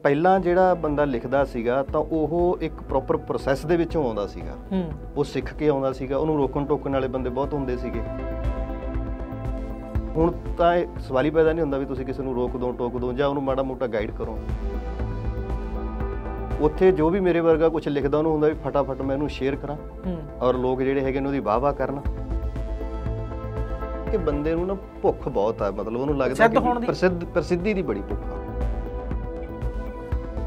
ਪਹਿਲਾਂ ਜਿਹੜਾ ਬੰਦਾ ਲਿਖਦਾ ਸੀਗਾ ਤਾਂ ਉਹ ਇੱਕ ਪ੍ਰੋਪਰ ਪ੍ਰੋਸੈਸ ਦੇ ਵਿੱਚੋਂ ਆਉਂਦਾ ਸੀਗਾ। ਉਹ ਸਿੱਖ ਕੇ ਆਉਂਦਾ ਸੀਗਾ, ਉਹਨੂੰ ਰੋਕਣ ਟੋਕਣ ਵਾਲੇ ਬੰਦੇ ਬਹੁਤ ਹੁੰਦੇ ਸੀਗੇ। ਹੁਣ ਤਾਂ ਇਹ ਸਵਾਲ ਹੀ ਪੈਦਾ ਨਹੀਂ ਹੁੰਦਾ ਵੀ ਤੁਸੀਂ ਕਿਸੇ ਨੂੰ ਰੋਕ ਦੋ ਟੋਕ ਦੋ ਜਾਂ ਉਹਨੂੰ ਮਾੜਾ ਮੋਟਾ ਗਾਈਡ ਕਰੋ। ਉੱਥੇ ਜੋ ਵੀ ਮੇਰੇ ਵਰਗਾ ਕੁਝ ਲਿਖਦਾ ਉਹਨੂੰ ਹੁੰਦਾ ਵੀ ਫਟਾਫਟ ਮੈਂ ਇਹਨੂੰ ਸ਼ੇਅਰ ਕਰਾਂ ਔਰ ਲੋਕ ਜਿਹੜੇ ਹੈਗੇ ਨੇ ਉਹਦੀ ਵਾਹ-ਵਾਹ ਕਰਨ। ਕਿ ਬੰਦੇ ਨੂੰ ਨਾ ਭੁੱਖ ਬਹੁਤ ਆ, ਮਤਲਬ ਉਹਨੂੰ ਲੱਗਦਾ ਕਿ ਪ੍ਰਸਿੱਧੀ ਦੀ ਬੜੀ ਭੁੱਖ ਆ।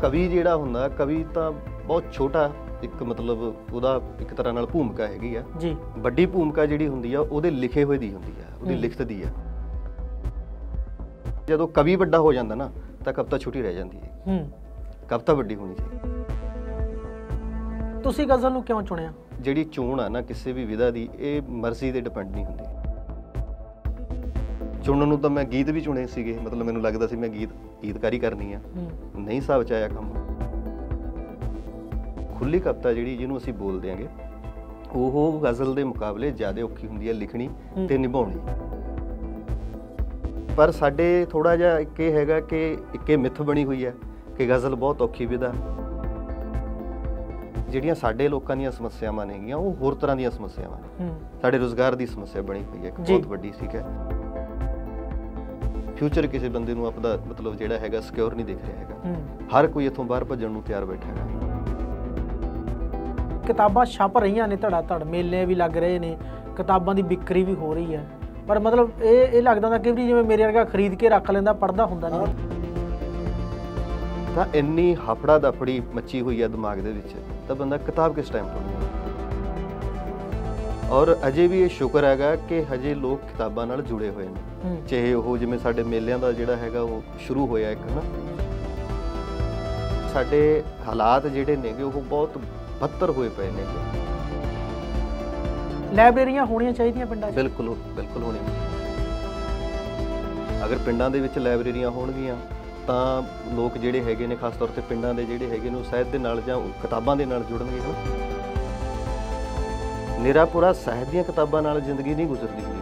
ਕਵੀ ਜਿਹੜਾ ਹੁੰਦਾ, ਕਵੀ ਤਾਂ ਬਹੁਤ ਛੋਟਾ ਇੱਕ ਮਤਲਬ ਉਹਦਾ ਇੱਕ ਤਰ੍ਹਾਂ ਨਾਲ ਭੂਮਿਕਾ ਹੈਗੀ ਆ ਜੀ। ਵੱਡੀ ਭੂਮਿਕਾ ਜਿਹੜੀ ਹੁੰਦੀ ਆ ਉਹਦੇ ਲਿਖੇ ਹੋਏ ਦੀ ਹੁੰਦੀ ਆ, ਉਹਦੀ ਲਿਖਤ ਦੀ ਆ। ਜਦੋਂ ਕਵੀ ਵੱਡਾ ਹੋ ਜਾਂਦਾ ਨਾ ਤਾਂ ਕਵਿਤਾ ਛੋਟੀ ਰਹਿ ਜਾਂਦੀ ਹੈ। ਕਵਿਤਾ ਵੱਡੀ ਹੋਣੀ ਚਾਹੀਦੀ। ਤੁਸੀਂ ਗਜ਼ਲ ਨੂੰ ਕਿਉਂ ਚੁਣਿਆ? ਜਿਹੜੀ ਚੋਣ ਆ ਨਾ ਕਿਸੇ ਵੀ ਵਿਧਾ ਦੀ, ਇਹ ਮਰਜ਼ੀ ਤੇ ਡਿਪੈਂਡ ਨਹੀਂ ਹੁੰਦੀ। ਚੁਣਨ ਨੂੰ ਤਾਂ ਮੈਂ ਗੀਤ ਵੀ ਚੁਣੇ ਸੀਗੇ, ਮਤਲਬ ਮੈਨੂੰ ਲੱਗਦਾ ਸੀ ਮੈਂ ਗੀਤਕਾਰੀ ਕਰਨੀ ਆ, ਨਹੀਂ ਹਿਸਾਬ ਚ ਆਇਆ ਕੰਮ। ਖੁੱਲੀ ਕਵਿਤਾ ਜਿਹੜੀ ਜਿਹਨੂੰ ਅਸੀਂ ਬੋਲ ਦਿਆਂਗੇ ਉਹ ਗਜ਼ਲ ਦੇ ਮੁਕਾਬਲੇ ਜ਼ਿਆਦਾ ਔਖੀ ਹੁੰਦੀ ਹੈ ਲਿਖਣੀ ਤੇ ਨਿਭਾਉਣੀ। ਪਰ ਸਾਡੇ ਥੋੜਾ ਜਿਹਾ ਇੱਕ ਇਹ ਹੈਗਾ ਕਿ ਇੱਕ ਇਹ ਮਿੱਥ ਬਣੀ ਹੋਈ ਹੈ ਕਿ ਗਜ਼ਲ ਬਹੁਤ ਔਖੀ ਵਿਧਾ। ਜਿਹੜੀਆਂ ਸਾਡੇ ਲੋਕਾਂ ਦੀਆਂ ਸਮੱਸਿਆਵਾਂ ਨੇਗੀਆਂ ਉਹ ਹੋਰ ਤਰ੍ਹਾਂ ਦੀਆਂ ਸਮੱਸਿਆਵਾਂ ਨੇ। ਸਾਡੇ ਰੁਜ਼ਗਾਰ ਦੀ ਸਮੱਸਿਆ ਬਣੀ ਹੋਈ ਹੈ ਇੱਕ ਬਹੁਤ ਵੱਡੀ, ਠੀਕ ਹੈ। ਫਿਊਚਰ ਕਿਸੇ ਬੰਦੇ ਨੂੰ ਆਪਦਾ ਮਤਲਬ ਜਿਹੜਾ ਹੈਗਾ ਸਿਕਿਉਰ ਨਹੀਂ ਦਿਖ ਰਿਹਾ ਹੈਗਾ। ਹਰ ਕੋਈ ਇੱਥੋਂ ਬਾਹਰ ਭੱਜਣ ਨੂੰ ਤਿਆਰ ਬੈਠਾ ਹੈਗਾ। ਕਿਤਾਬਾਂ ਛਪ ਰਹੀਆਂ ਨੇ, ਧੜਾ ਧੜ ਮੇਲੇ ਵੀ ਲੱਗ ਰਹੇ ਨੇ, ਕਿਤਾਬਾਂ ਦੀ ਵਿਕਰੀ ਵੀ ਹੋ ਰਹੀ ਹੈ, ਪਰ ਮਤਲਬ ਇਹ ਲੱਗਦਾ ਹੁੰਦਾ ਕਿ ਜਿਵੇਂ ਮੇਰੇ ਵਰਗਾ ਖਰੀਦ ਕੇ ਰੱਖ ਲੈਂਦਾ, ਪੜ੍ਹਦਾ ਹੁੰਦਾ ਨਹੀਂ। ਤਾਂ ਇੰਨੀ ਹਫੜਾ ਦਫੜੀ ਮੱਚੀ ਹੋਈ ਹੈ ਦਿਮਾਗ ਦੇ ਵਿੱਚ, ਤਾਂ ਬੰਦਾ ਕਿਤਾਬ ਕਿਸ ਟਾਈਮ ਪੜ੍ਹਦਾ। ਔਰ ਅਜੇ ਵੀ ਇਹ ਸ਼ੁਕਰ ਹੈਗਾ ਕਿ ਹਜੇ ਲੋਕ ਕਿਤਾਬਾਂ ਨਾਲ ਜੁੜੇ ਹੋਏ ਨੇ, ਚਾਹੇ ਉਹ ਜਿਵੇਂ ਸਾਡੇ ਮੇਲਿਆਂ ਦਾ ਜਿਹੜਾ ਹੈਗਾ ਉਹ ਸ਼ੁਰੂ ਹੋਇਆ ਇੱਕ ਨਾ। ਸਾਡੇ ਹਾਲਾਤ ਜਿਹੜੇ ਨੇਗੇ ਉਹ ਬਹੁਤ ਬੱਤਰ ਹੋਏ ਪਏ ਨੇ। ਲਾਇਬ੍ਰੇਰੀਆਂ ਹੋਣੀਆਂ ਚਾਹੀਦੀਆਂ ਪਿੰਡਾਂ 'ਚ। ਬਿਲਕੁਲ ਬਿਲਕੁਲ ਹੋਣੀਆਂ। ਅਗਰ ਪਿੰਡਾਂ ਦੇ ਵਿੱਚ ਲਾਇਬ੍ਰੇਰੀਆਂ ਹੋਣਗੀਆਂ ਤਾਂ ਲੋਕ ਜਿਹੜੇ ਹੈਗੇ ਨੇ, ਖਾਸ ਤੌਰ ਤੇ ਪਿੰਡਾਂ ਦੇ ਜਿਹੜੇ ਹੈਗੇ ਨੇ, ਉਹ ਸਾਹਿਤ ਦੇ ਨਾਲ ਜਾਂ ਕਿਤਾਬਾਂ ਦੇ ਨਾਲ ਜੁੜਨਗੇ। ਮੇਰਾ ਪੂਰਾ ਸਾਹਿਤ ਦੀਆਂ ਕਿਤਾਬਾਂ ਨਾਲ ਜ਼ਿੰਦਗੀ ਨਹੀਂ ਗੁਜ਼ਰਦੀ ਹੁੰਦੀ।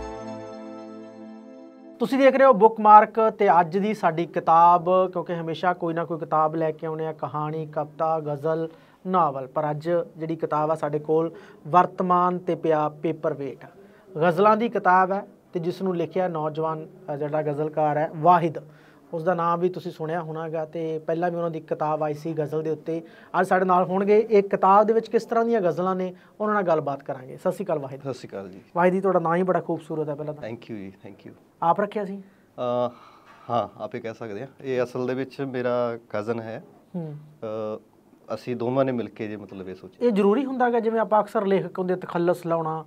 ਤੁਸੀਂ ਦੇਖ ਰਹੇ ਹੋ ਬੁੱਕਮਾਰਕ ਤੇ ਅੱਜ ਦੀ ਸਾਡੀ ਕਿਤਾਬ, ਕਿਉਂਕਿ ਹਮੇਸ਼ਾ ਕੋਈ ਨਾ ਕੋਈ ਕਿਤਾਬ ਲੈ ਕੇ ਆਉਣੇ ਆ, ਕਹਾਣੀ, ਕਵਿਤਾ, ਗਜ਼ਲ, ਨਾਵਲ। ਪਰ ਅੱਜ ਜਿਹੜੀ ਕਿਤਾਬ ਆ ਸਾਡੇ ਕੋਲ ਵਰਤਮਾਨ ਤੇ ਪਿਆ ਪੇਪਰ ਵੇਟ, ਗਜ਼ਲਾਂ ਦੀ ਕਿਤਾਬ ਹੈ ਤੇ ਜਿਸ ਨੂੰ ਲਿਖਿਆ ਨੌਜਵਾਨ ਜਿਹੜਾ ਗਜ਼ਲਕਾਰ ਹੈ ਵਾਹਿਦ। ਉਸ ਦਾ ਨਾਮ ਵੀ ਤੁਸੀਂ ਸੁਣਿਆ ਹੋਣਾਗਾ ਤੇ ਪਹਿਲਾਂ ਵੀ ਉਹਨਾਂ ਦੀ ਕਿਤਾਬ ਆਈ ਸੀ ਗਜ਼ਲ ਦੇ ਉੱਤੇ। ਅੱਜ ਸਾਡੇ ਨਾਲ ਹੋਣਗੇ, ਇਹ ਕਿਤਾਬ ਦੇ ਵਿੱਚ ਕਿਸ ਤਰ੍ਹਾਂ ਦੀਆਂ ਗਜ਼ਲਾਂ ਨੇ ਉਹਨਾਂ ਨਾਲ ਗੱਲਬਾਤ ਕਰਾਂਗੇ। ਸਤਿ ਸ਼੍ਰੀ ਅਕਾਲ ਵਾਹਿਦ। ਸਤਿ ਸ਼੍ਰੀ ਅਕਾਲ ਜੀ। ਵਾਹਿਦ ਜੀ, ਤੁਹਾਡਾ ਨਾਂ ਹੀ ਬੜਾ ਖੂਬਸੂਰਤ ਹੈ। ਪਹਿਲਾਂ ਤਾਂ ਥੈਂਕ ਯੂ ਜੀ, ਥੈਂਕ ਯੂ। ਆਪ ਰੱਖਿਆ ਸੀ? ਹਾਂ, ਆਪੇ ਕਹਿ ਸਕਦੇ ਹਾਂ। ਇਹ ਅਸਲ ਦੇ ਵਿੱਚ ਮੇਰਾ ਕਜ਼ਨ ਹੈ। ਅਸੀਂ ਦੋਵਾਂ ਨੇ ਮਿਲ ਕੇ ਜੇ ਮਤਲਬ ਇਹ ਸੋਚਿਆ। ਇਹ ਜ਼ਰੂਰੀ ਹੁੰਦਾ ਹੈਗਾ ਜਿਵੇਂ ਆਪਾਂ ਅਕਸਰ ਲੇਖਕ ਹੁੰਦੇ ਤਖੱਲਸ ਲਾਉਣਾ,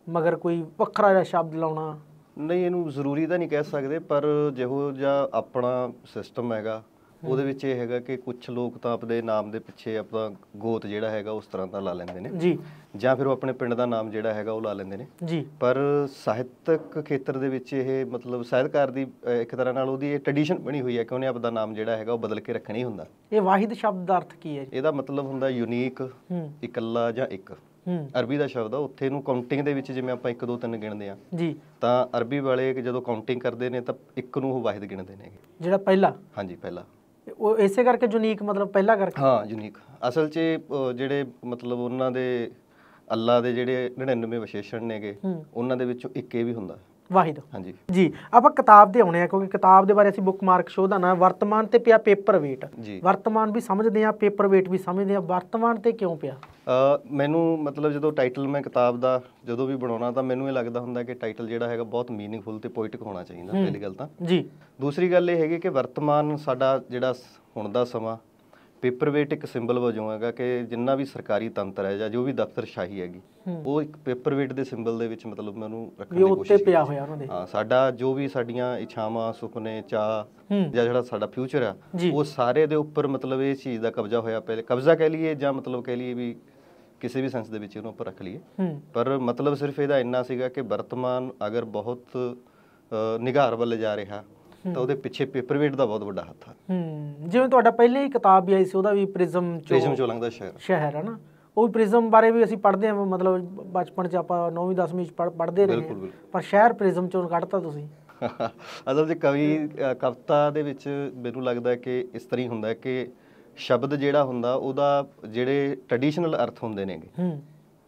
ਮਗਰ ਕੋਈ ਵੱਖਰਾ ਜਿਹਾ ਸ਼ਬਦ ਲਾਉਣਾ? ਨਹੀਂ, ਇਹਨੂੰ ਜ਼ਰੂਰੀ ਤਾਂ ਨਹੀਂ ਕਹਿ ਸਕਦੇ, ਪਰ ਜਿਹੋ ਜਿਹਾ ਆਪਣਾ ਸਿਸਟਮ ਹੈਗਾ ਉਹਦੇ ਵਿੱਚ ਇਹ ਹੈਗਾ ਕਿ ਕੁਝ ਲੋਕ ਤਾਂ ਆਪਣੇ ਨਾਮ ਦੇ ਪਿੱਛੇ ਆਪਣਾ ਗੋਤ ਜਿਹੜਾ ਹੈਗਾ ਉਸ ਤਰ੍ਹਾਂ ਦਾ ਲਾ ਲੈਂਦੇ ਨੇ ਜੀ, ਜਾਂ ਫਿਰ ਉਹ ਆਪਣੇ ਪਿੰਡ ਦਾ ਨਾਮ ਜਿਹੜਾ ਹੈਗਾ ਉਹ ਲਾ ਲੈਂਦੇ ਨੇ ਜੀ। ਪਰ ਸਾਹਿਤਕ ਖੇਤਰ ਦੇ ਵਿੱਚ ਇਹ ਮਤਲਬ ਸਾਹਿਤਕਾਰ ਦੀ ਇੱਕ ਤਰ੍ਹਾਂ ਨਾਲ ਉਹਦੀ ਇਹ ਟ੍ਰੈਡੀਸ਼ਨ ਬਣੀ ਹੋਈ ਹੈ ਕਿ ਉਹਨੇ ਆਪਣਾ ਨਾਮ ਜਿਹੜਾ ਹੈਗਾ ਉਹ ਬਦਲ ਕੇ ਰੱਖਣਾ ਹੀ ਹੁੰਦਾ। ਇਹ ਵਾਹਿਦ ਸ਼ਬਦ ਦਾ ਅਰਥ ਕੀ ਹੈ? ਇਹਦਾ ਮਤਲਬ ਹੁੰਦਾ ਯੂਨੀਕ, ਇਕੱਲਾ ਜਾਂ ਇੱਕ। ਅਰਬੀ ਦਾ ਸ਼ਬਦ ਆ। ਉੱਥੇ ਨੂੰ ਕਾਊਂਟਿੰਗ ਦੇ ਵਿੱਚ ਜਿਵੇਂ ਆਪਾਂ 1 2 3 ਗਿਣਦੇ ਆ ਜੀ, ਤਾਂ ਅਰਬੀ ਵਾਲੇ ਜਦੋਂ ਕਾਊਂਟਿੰਗ ਕਰਦੇ ਨੇ ਤਾਂ ਇੱਕ ਨੂੰ ਉਹ ਵਾਹਿਦ ਗਿਣਦੇ ਨੇ, ਜਿਹੜਾ ਪਹਿਲਾ। ਹਾਂਜੀ, ਪਹਿਲਾ। ਉਹ ਇਸੇ ਕਰਕੇ ਯੂਨੀਕ, ਮਤਲਬ ਪਹਿਲਾ ਕਰਕੇ। ਹਾਂ, ਯੂਨੀਕ। ਅਸਲ 'ਚ ਜਿਹੜੇ ਮਤਲਬ ਉਹਨਾਂ ਦੇ ਅੱਲਾ ਦੇ ਜਿਹੜੇ 99 ਵਿਸ਼ੇਸ਼ਣ ਨੇਗੇ ਉਹਨਾਂ ਦੇ ਵਿੱਚੋਂ ਇੱਕ ਇਹ ਵੀ ਹੁੰਦਾ ਵਾਹਿਦ। ਹਾਂਜੀ ਜੀ। ਆਪਾਂ ਕਿਤਾਬ ਦੇ ਆਉਣੇ ਆ ਕਿਉਂਕਿ ਕਿਤਾਬ ਦੇ ਬਾਰੇ ਅਸੀਂ ਬੁੱਕਮਾਰਕ ਸ਼ੋਅ ਦਾ ਨਾਮ ਵਰਤਮਾਨ ਤੇ ਪਿਆ ਪੇਪਰ ਵੇਟ। ਵਰਤਮਾਨ ਵੀ ਸਮਝਦੇ ਆ, ਪੇਪਰ ਵੇਟ ਵੀ ਸਮਝਦੇ ਆ। ਵਰਤਮਾਨ ਤੇ ਕਿਉਂ ਪਿਆ? ਮੈਨੂੰ ਮਤਲਬ ਜਦੋਂ ਟਾਈਟਲ ਮੈਂ ਕਿਤਾਬ ਦਾ ਜਦੋਂ ਵੀ ਬਣਾਉਣਾ ਤਾਂ ਮੈਨੂੰ ਇਹ ਲੱਗਦਾ ਹੁੰਦਾ ਕਿ ਟਾਈਟਲ ਜਿਹੜਾ ਹੈਗਾ ਬਹੁਤ ਮੀਨਿੰਗਫੁਲ ਤੇ ਪੋਇਟਿਕ ਹੋਣਾ ਚਾਹੀਦਾ, ਪਹਿਲੀ ਗੱਲ ਤਾਂ ਜੀ। ਦੂਸਰੀ ਗੱਲ ਇਹ ਹੈਗੀ ਕਿ ਵਰਤਮਾਨ ਸਾਡਾ ਜਿਹੜਾ ਹੁਣ ਦਾ ਸਮਾਂ, ਪੇਪਰ ਵੇਟ ਇੱਕ ਸਿੰਬਲ ਵਜੋਂ ਹੈਗਾ ਕਿ ਜਿੰਨਾ ਵੀ ਸਰਕਾਰੀ ਤੰਤਰ ਹੈ ਜਾਂ ਜੋ ਵੀ ਦਫ਼ਤਰਸ਼ਾਹੀ ਹੈਗੀ ਉਹ ਇੱਕ ਪੇਪਰ ਵੇਟ ਦੇ ਸਿੰਬਲ ਦੇ ਵਿੱਚ ਮਤਲਬ ਮੈਂ ਉਹਨੂੰ ਰੱਖਣ ਦੀ ਕੋਸ਼ਿਸ਼ ਪਿਆ ਹੋਇਆ ਉਹਨਾਂ ਦੇ। ਹਾਂ, ਸਾਡਾ ਜੋ ਵੀ ਸਾਡੀਆਂ ਇੱਛਾਵਾਂ, ਸੁਪਨੇ, ਚਾਹ ਜਾਂ ਜਿਹੜਾ ਸਾਡਾ ਫਿਊਚਰ ਆ ਉਹ ਸਾਰੇ ਦੇ ਉੱਪਰ ਮਤਲਬ ਇਹ ਚੀਜ਼ ਦਾ ਕਬਜ਼ਾ ਹੋਇਆ ਪਿਆ। ਕਬਜ਼ਾ ਕਹਿ ਲਈਏ ਜਾਂ ਮਤਲਬ ਕਹਿ ਲਈਏ ਵੀ ਕਿਸੇ ਵੀ ਸੈਂਸ ਦੇ ਵਿੱਚ ਇਹਨੂੰ ਉੱਪਰ ਰੱਖ ਲਈਏ, ਪਰ ਮਤਲਬ ਸਿਰਫ ਇਹਦਾ ਇੰਨਾ ਸੀਗਾ ਕਿ ਵਰਤਮਾਨ ਅਗਰ ਬਹੁਤ ਨਿਘਾਰ ਵੱਲ ਜਾ ਰਿਹਾ ਤਾਂ ਉਹਦੇ ਪਿੱਛੇ ਪੇਪਰ ਵੇਟ ਦਾ ਬਹੁਤ ਵੱਡਾ ਹੱਥ ਆ। ਜਿਵੇਂ ਤੁਹਾਡਾ ਪਹਿਲੇ ਹੀ ਕਿਤਾਬ ਵੀ ਆਈ ਸੀ, ਉਹਦਾ ਵੀ ਪ੍ਰਿਜ਼ਮ ਚੋਂ ਲੰਘਦਾ ਸ਼ਹਿਰ ਹੈ ਨਾ, ਉਹ ਵੀ ਪ੍ਰਿਜ਼ਮ ਬਾਰੇ ਵੀ ਅਸੀਂ ਪੜ੍ਹਦੇ ਹਾਂ, ਮਤਲਬ ਬਚਪਨ 'ਚ ਆਪਾਂ 9ਵੀਂ 10ਵੀਂ 'ਚ ਪੜ੍ਹਦੇ ਰਹੇ ਹਾਂ, ਪਰ ਸ਼ਹਿਰ ਪ੍ਰਿਜ਼ਮ ਚੋਂ ਕੱਢਤਾ ਤੁਸੀਂ। ਅਸਲ 'ਚ ਕਵਿਤਾ ਦੇ ਵਿੱਚ ਮੈਨੂੰ ਲੱਗਦਾ ਕਿ ਇਸ ਤਰ੍ਹਾਂ ਹੀ ਹੁੰਦਾ ਕਿ ਸ਼ਬਦ ਜਿਹੜਾ ਹੁੰਦਾ ਉਹਦਾ ਜਿਹੜੇ ਟ੍ਰੈਡੀਸ਼ਨਲ ਅਰਥ ਹੁੰਦੇ ਨੇਗੇ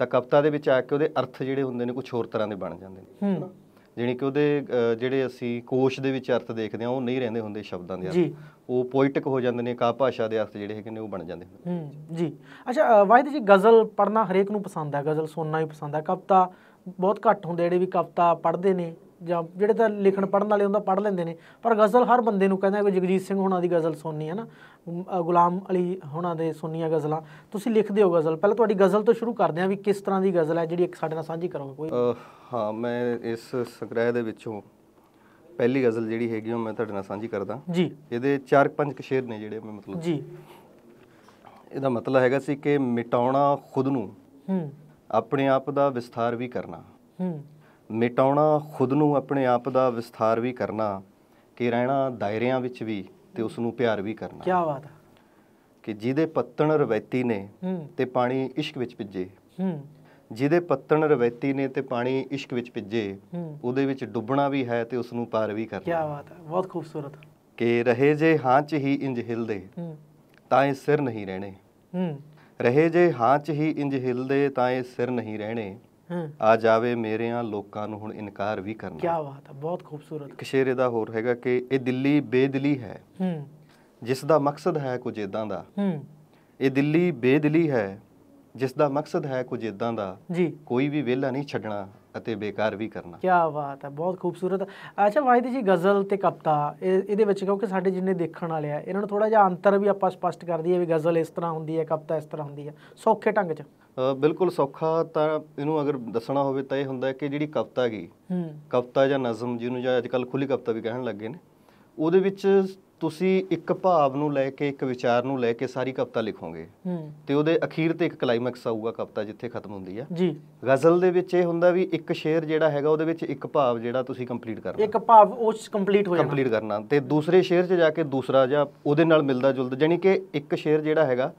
ਤਾਂ ਕਵਿਤਾ ਦੇ ਵਿੱਚ ਆ ਕੇ ਉਹਦੇ ਅਰਥ ਜਿਹੜੇ ਹੁੰਦੇ ਨੇ ਕੁਝ ਹੋਰ ਤਰ੍ਹਾਂ ਦੇ ਬਣ ਜਾਂਦੇ ਨੇ ਹਨਾ। ਜਾਣੀ ਕਿ ਉਹਦੇ ਜਿਹੜੇ ਅਸੀਂ ਕੋਸ਼ ਦੇ ਵਿੱਚ ਅਰਥ ਦੇਖਦੇ ਹਾਂ ਉਹ ਨਹੀਂ ਰਹਿੰਦੇ ਹੁੰਦੇ ਸ਼ਬਦਾਂ ਦੇ ਅਰਥ, ਉਹ ਪੋਇਟਿਕ ਹੋ ਜਾਂਦੇ ਨੇ, ਕਾਵਿ ਭਾਸ਼ਾ ਦੇ ਅਰਥ ਜਿਹੜੇ ਹੈਗੇ ਨੇ ਉਹ ਬਣ ਜਾਂਦੇ ਹੁੰਦੇ। ਜੀ ਅੱਛਾ ਵਾਹਿਦ ਜੀ, ਗਜ਼ਲ ਪੜ੍ਹਨਾ ਹਰੇਕ ਨੂੰ ਪਸੰਦ ਹੈ, ਗਜ਼ਲ ਸੁਣਨਾ ਵੀ ਪਸੰਦ ਹੈ, ਕਵਿਤਾ ਬਹੁਤ ਘੱਟ ਹੁੰਦੇ ਜਿਹੜੇ ਵੀ ਕਵਿਤਾ ਪੜ੍ਹਦੇ ਨੇ ਜਾਂ ਜਿਹੜੇ ਤਾਂ ਲਿਖਣ ਪੜ੍ਹਨ ਵਾਲੇ ਹੁੰਦਾ ਪੜ੍ਹ ਲੈਂਦੇ ਨੇ, ਪਰ ਗਜ਼ਲ ਹਰ ਬੰਦੇ ਨੂੰ ਕਹਿੰਦਾ ਕੋਈ ਜਗਜੀਤ ਸਿੰਘ ਹੋਣਾ ਦੀ ਗਜ਼ਲ ਸੁਣਨੀ ਹੈ ਨਾ, ਗੁਲਾਮ ਅਲੀ ਹੋਣਾ ਦੇ ਸੁਣਨੀਆਂ ਗਜ਼ਲਾਂ। ਤੁਸੀਂ ਲਿਖਦੇ ਹੋ ਗਜ਼ਲ, ਪਹਿਲਾਂ ਤੁਹਾਡੀ ਗਜ਼ਲ ਤੋਂ ਸ਼ੁਰੂ ਕਰਦੇ ਹਾਂ ਵੀ ਕਿਸ ਤਰ੍ਹਾਂ ਦੀ ਗਜ਼ਲ ਹੈ ਜਿਹੜੀ ਇੱਕ ਸਾਡੇ ਨਾਲ ਸਾਂਝੀ ਕਰੋਗੇ ਕੋਈ? ਹਾਂ, ਮੈਂ ਇਸ ਸੰਗ੍ਰਹਿ ਦੇ ਵਿੱਚੋਂ ਪਹਿਲੀ ਗਜ਼ਲ ਜਿਹੜੀ ਹੈਗੀ ਉਹ ਮੈਂ ਤੁਹਾਡੇ ਨਾਲ ਸਾਂਝੀ ਕਰਦਾ ਜੀ। ਇਹਦੇ 4-5 ਸ਼ੇਰ ਨੇ ਜਿਹੜੇ ਮੈਂ ਮਤਲਬ ਜੀ, ਇਹਦਾ ਮਤਲਬ ਹੈਗਾ ਸੀ ਕਿ ਮਿਟਾਉਣਾ ਖੁਦ ਨੂੰ, ਆਪਣੇ ਆਪ ਦਾ ਵਿਸਥਾਰ ਵੀ ਕਰਨਾ, ਮਿਟਾਉਣਾ ਖੁਦ ਨੂੰ ਆਪਣੇ ਆਪ ਦਾ ਵਿਸਥਾਰ ਵੀ ਕਰਨਾ, ਕਿ ਰਹਿਣਾ ਦਾਇਰਿਆਂ ਵਿੱਚ ਵੀ ਤੇ ਉਸ ਨੂੰ ਪਿਆਰ ਵੀ ਕਰਨਾ। ਕੀ ਬਾਤ ਹੈ। ਕਿ ਜਿਹਦੇ ਪੱਤਣ ਰਵੈਤੀ ਨੇ ਤੇ ਪਾਣੀ ਇਸ਼ਕ ਵਿੱਚ ਭਿੱਜੇ, ਜਿਹਦੇ ਪੱਤਣ ਰਵੈਤੀ ਨੇ ਤੇ ਪਾਣੀ ਇਸ਼ਕ ਵਿੱਚ ਭਿੱਜੇ, ਉਹਦੇ ਵਿੱਚ ਡੁੱਬਣਾ ਵੀ ਹੈ ਤੇ ਉਸ ਨੂੰ ਪਾਰ ਵੀ ਕਰਨਾ। ਕੀ ਬਾਤ ਹੈ, ਬਹੁਤ ਖੂਬਸੂਰਤ। ਕਿ ਰਹੇ ਜੇ ਹਾਂ ਚ ਹੀ ਇੰਜ ਹਿਲਦੇ ਤਾਂ ਇਹ ਸਿਰ ਨਹੀਂ ਰਹਿਣੇ, ਰਹੇ ਜੇ ਹਾਂ ਚ ਹੀ ਇੰਜ ਹਿਲਦੇ ਤਾਂ ਇਹ ਸਿਰ ਨਹੀਂ ਰਹਿਣੇ, ਆ ਜਾਵੇ ਮੇਰਿਆਂ ਲੋਕਾਂ ਨੂੰ ਹੁਣ ਇਨਕਾਰ ਵੀ ਕਰਨਾ। ਕੀ ਬਾਤ ਹੈ, ਬਹੁਤ ਖੂਬਸੂਰਤ। ਇੱਕ ਸ਼ੇਰ ਇਹਦਾ ਹੋਰ ਹੈਗਾ ਕਿ ਇਹ ਦਿੱਲੀ ਬੇਦਿਲੀ ਹੈ ਜਿਸ ਦਾ ਮਕਸਦ ਹੈ ਕੁਝ ਇਦਾਂ ਦਾ, ਇਹ ਦਿੱਲੀ ਬੇਦਿਲੀ ਹੈ ਜਿਸ ਦਾ ਮਕਸਦ ਹੈ ਕੁਝ ਇਦਾਂ ਦਾ ਜੀ, ਕੋਈ ਵੀ ਵਿਹਲਾ ਨਹੀਂ ਛੱਡਣਾ ਅਤੇ ਬੇਕਾਰ ਵੀ ਕਰਨਾ। ਕੀ ਬਾਤ ਹੈ, ਬਹੁਤ ਖੂਬਸੂਰਤ। ਅੱਛਾ ਵਾਹਿਦ ਜੀ, ਗਜ਼ਲ ਤੇ ਕਵਿਤਾ ਇਹਦੇ ਵਿੱਚ ਕਿਉਂਕਿ ਸਾਡੇ ਜਿੰਨੇ ਦੇਖਣ ਵਾਲੇ ਆ ਇਹਨਾਂ ਨੂੰ ਥੋੜਾ ਜਿਹਾ ਅੰਤਰ ਵੀ ਆਪਾਂ ਸਪਸ਼ਟ ਕਰ ਦਈਏ ਵੀ ਗਜ਼ਲ ਇਸ ਤਰ੍ਹਾਂ ਹੁੰਦੀ ਹੈ, ਕਵਿਤਾ ਇਸ ਤਰ੍ਹਾਂ ਹੁੰਦੀ ਹੈ, ਸੌਖੇ ਢੰਗ 'ਚ। ਬਿਲਕੁਲ ਸੌਖਾ ਤਾਂ ਇਹਨੂੰ ਅਗਰ ਦੱਸਣਾ ਹੋਵੇ ਤਾਂ ਇਹ ਹੁੰਦਾ ਕਿ ਜਿਹੜੀ ਕਵਿਤਾ ਹੈਗੀ, ਕਵਿਤਾ ਜਾਂ ਨਜ਼ਮ ਜਿਹਨੂੰ ਜਾਂ ਅੱਜ ਕੱਲ੍ਹ ਖੁੱਲੀ ਕਵਿਤਾ ਵੀ ਕਹਿਣ ਲੱਗੇ ਨੇ, ਉਹਦੇ ਵਿੱਚ ਤੁਸੀਂ ਇੱਕ ਭਾਵ ਨੂੰ ਲੈ ਕੇ, ਇੱਕ ਵਿਚਾਰ ਨੂੰ ਲੈ ਕੇ ਸਾਰੀ ਕਵਿਤਾ ਲਿਖੋਗੇ ਤੇ ਉਹਦੇ ਅਖੀਰ ਤੇ ਇੱਕ ਕਲਾਈਮੈਕਸ ਆਊਗਾ ਕਵਿਤਾ ਜਿੱਥੇ ਖਤਮ ਹੁੰਦੀ ਆ ਜੀ। ਗਜ਼ਲ ਦੇ ਵਿੱਚ ਇਹ ਹੁੰਦਾ ਵੀ ਇੱਕ ਸ਼ੇਰ ਜਿਹੜਾ ਹੈਗਾ ਉਹਦੇ ਵਿੱਚ ਇੱਕ ਭਾਵ ਜਿਹੜਾ ਤੁਸੀਂ ਕੰਪਲੀਟ ਕਰਨਾ, ਇੱਕ ਭਾਵ ਉਸ ਕੰਪਲੀਟ ਕਰਨਾ ਤੇ ਦੂਸਰੇ ਸ਼ੇਰ 'ਚ ਜਾ ਕੇ ਦੂਸਰਾ ਜਾਂ ਉਹਦੇ ਨਾਲ ਮਿਲਦਾ ਜੁਲਦਾ, ਜਾਣੀ ਕਿ ਇੱਕ ਸ਼ੇਰ ਜਿਹੜਾ ਹੈਗਾ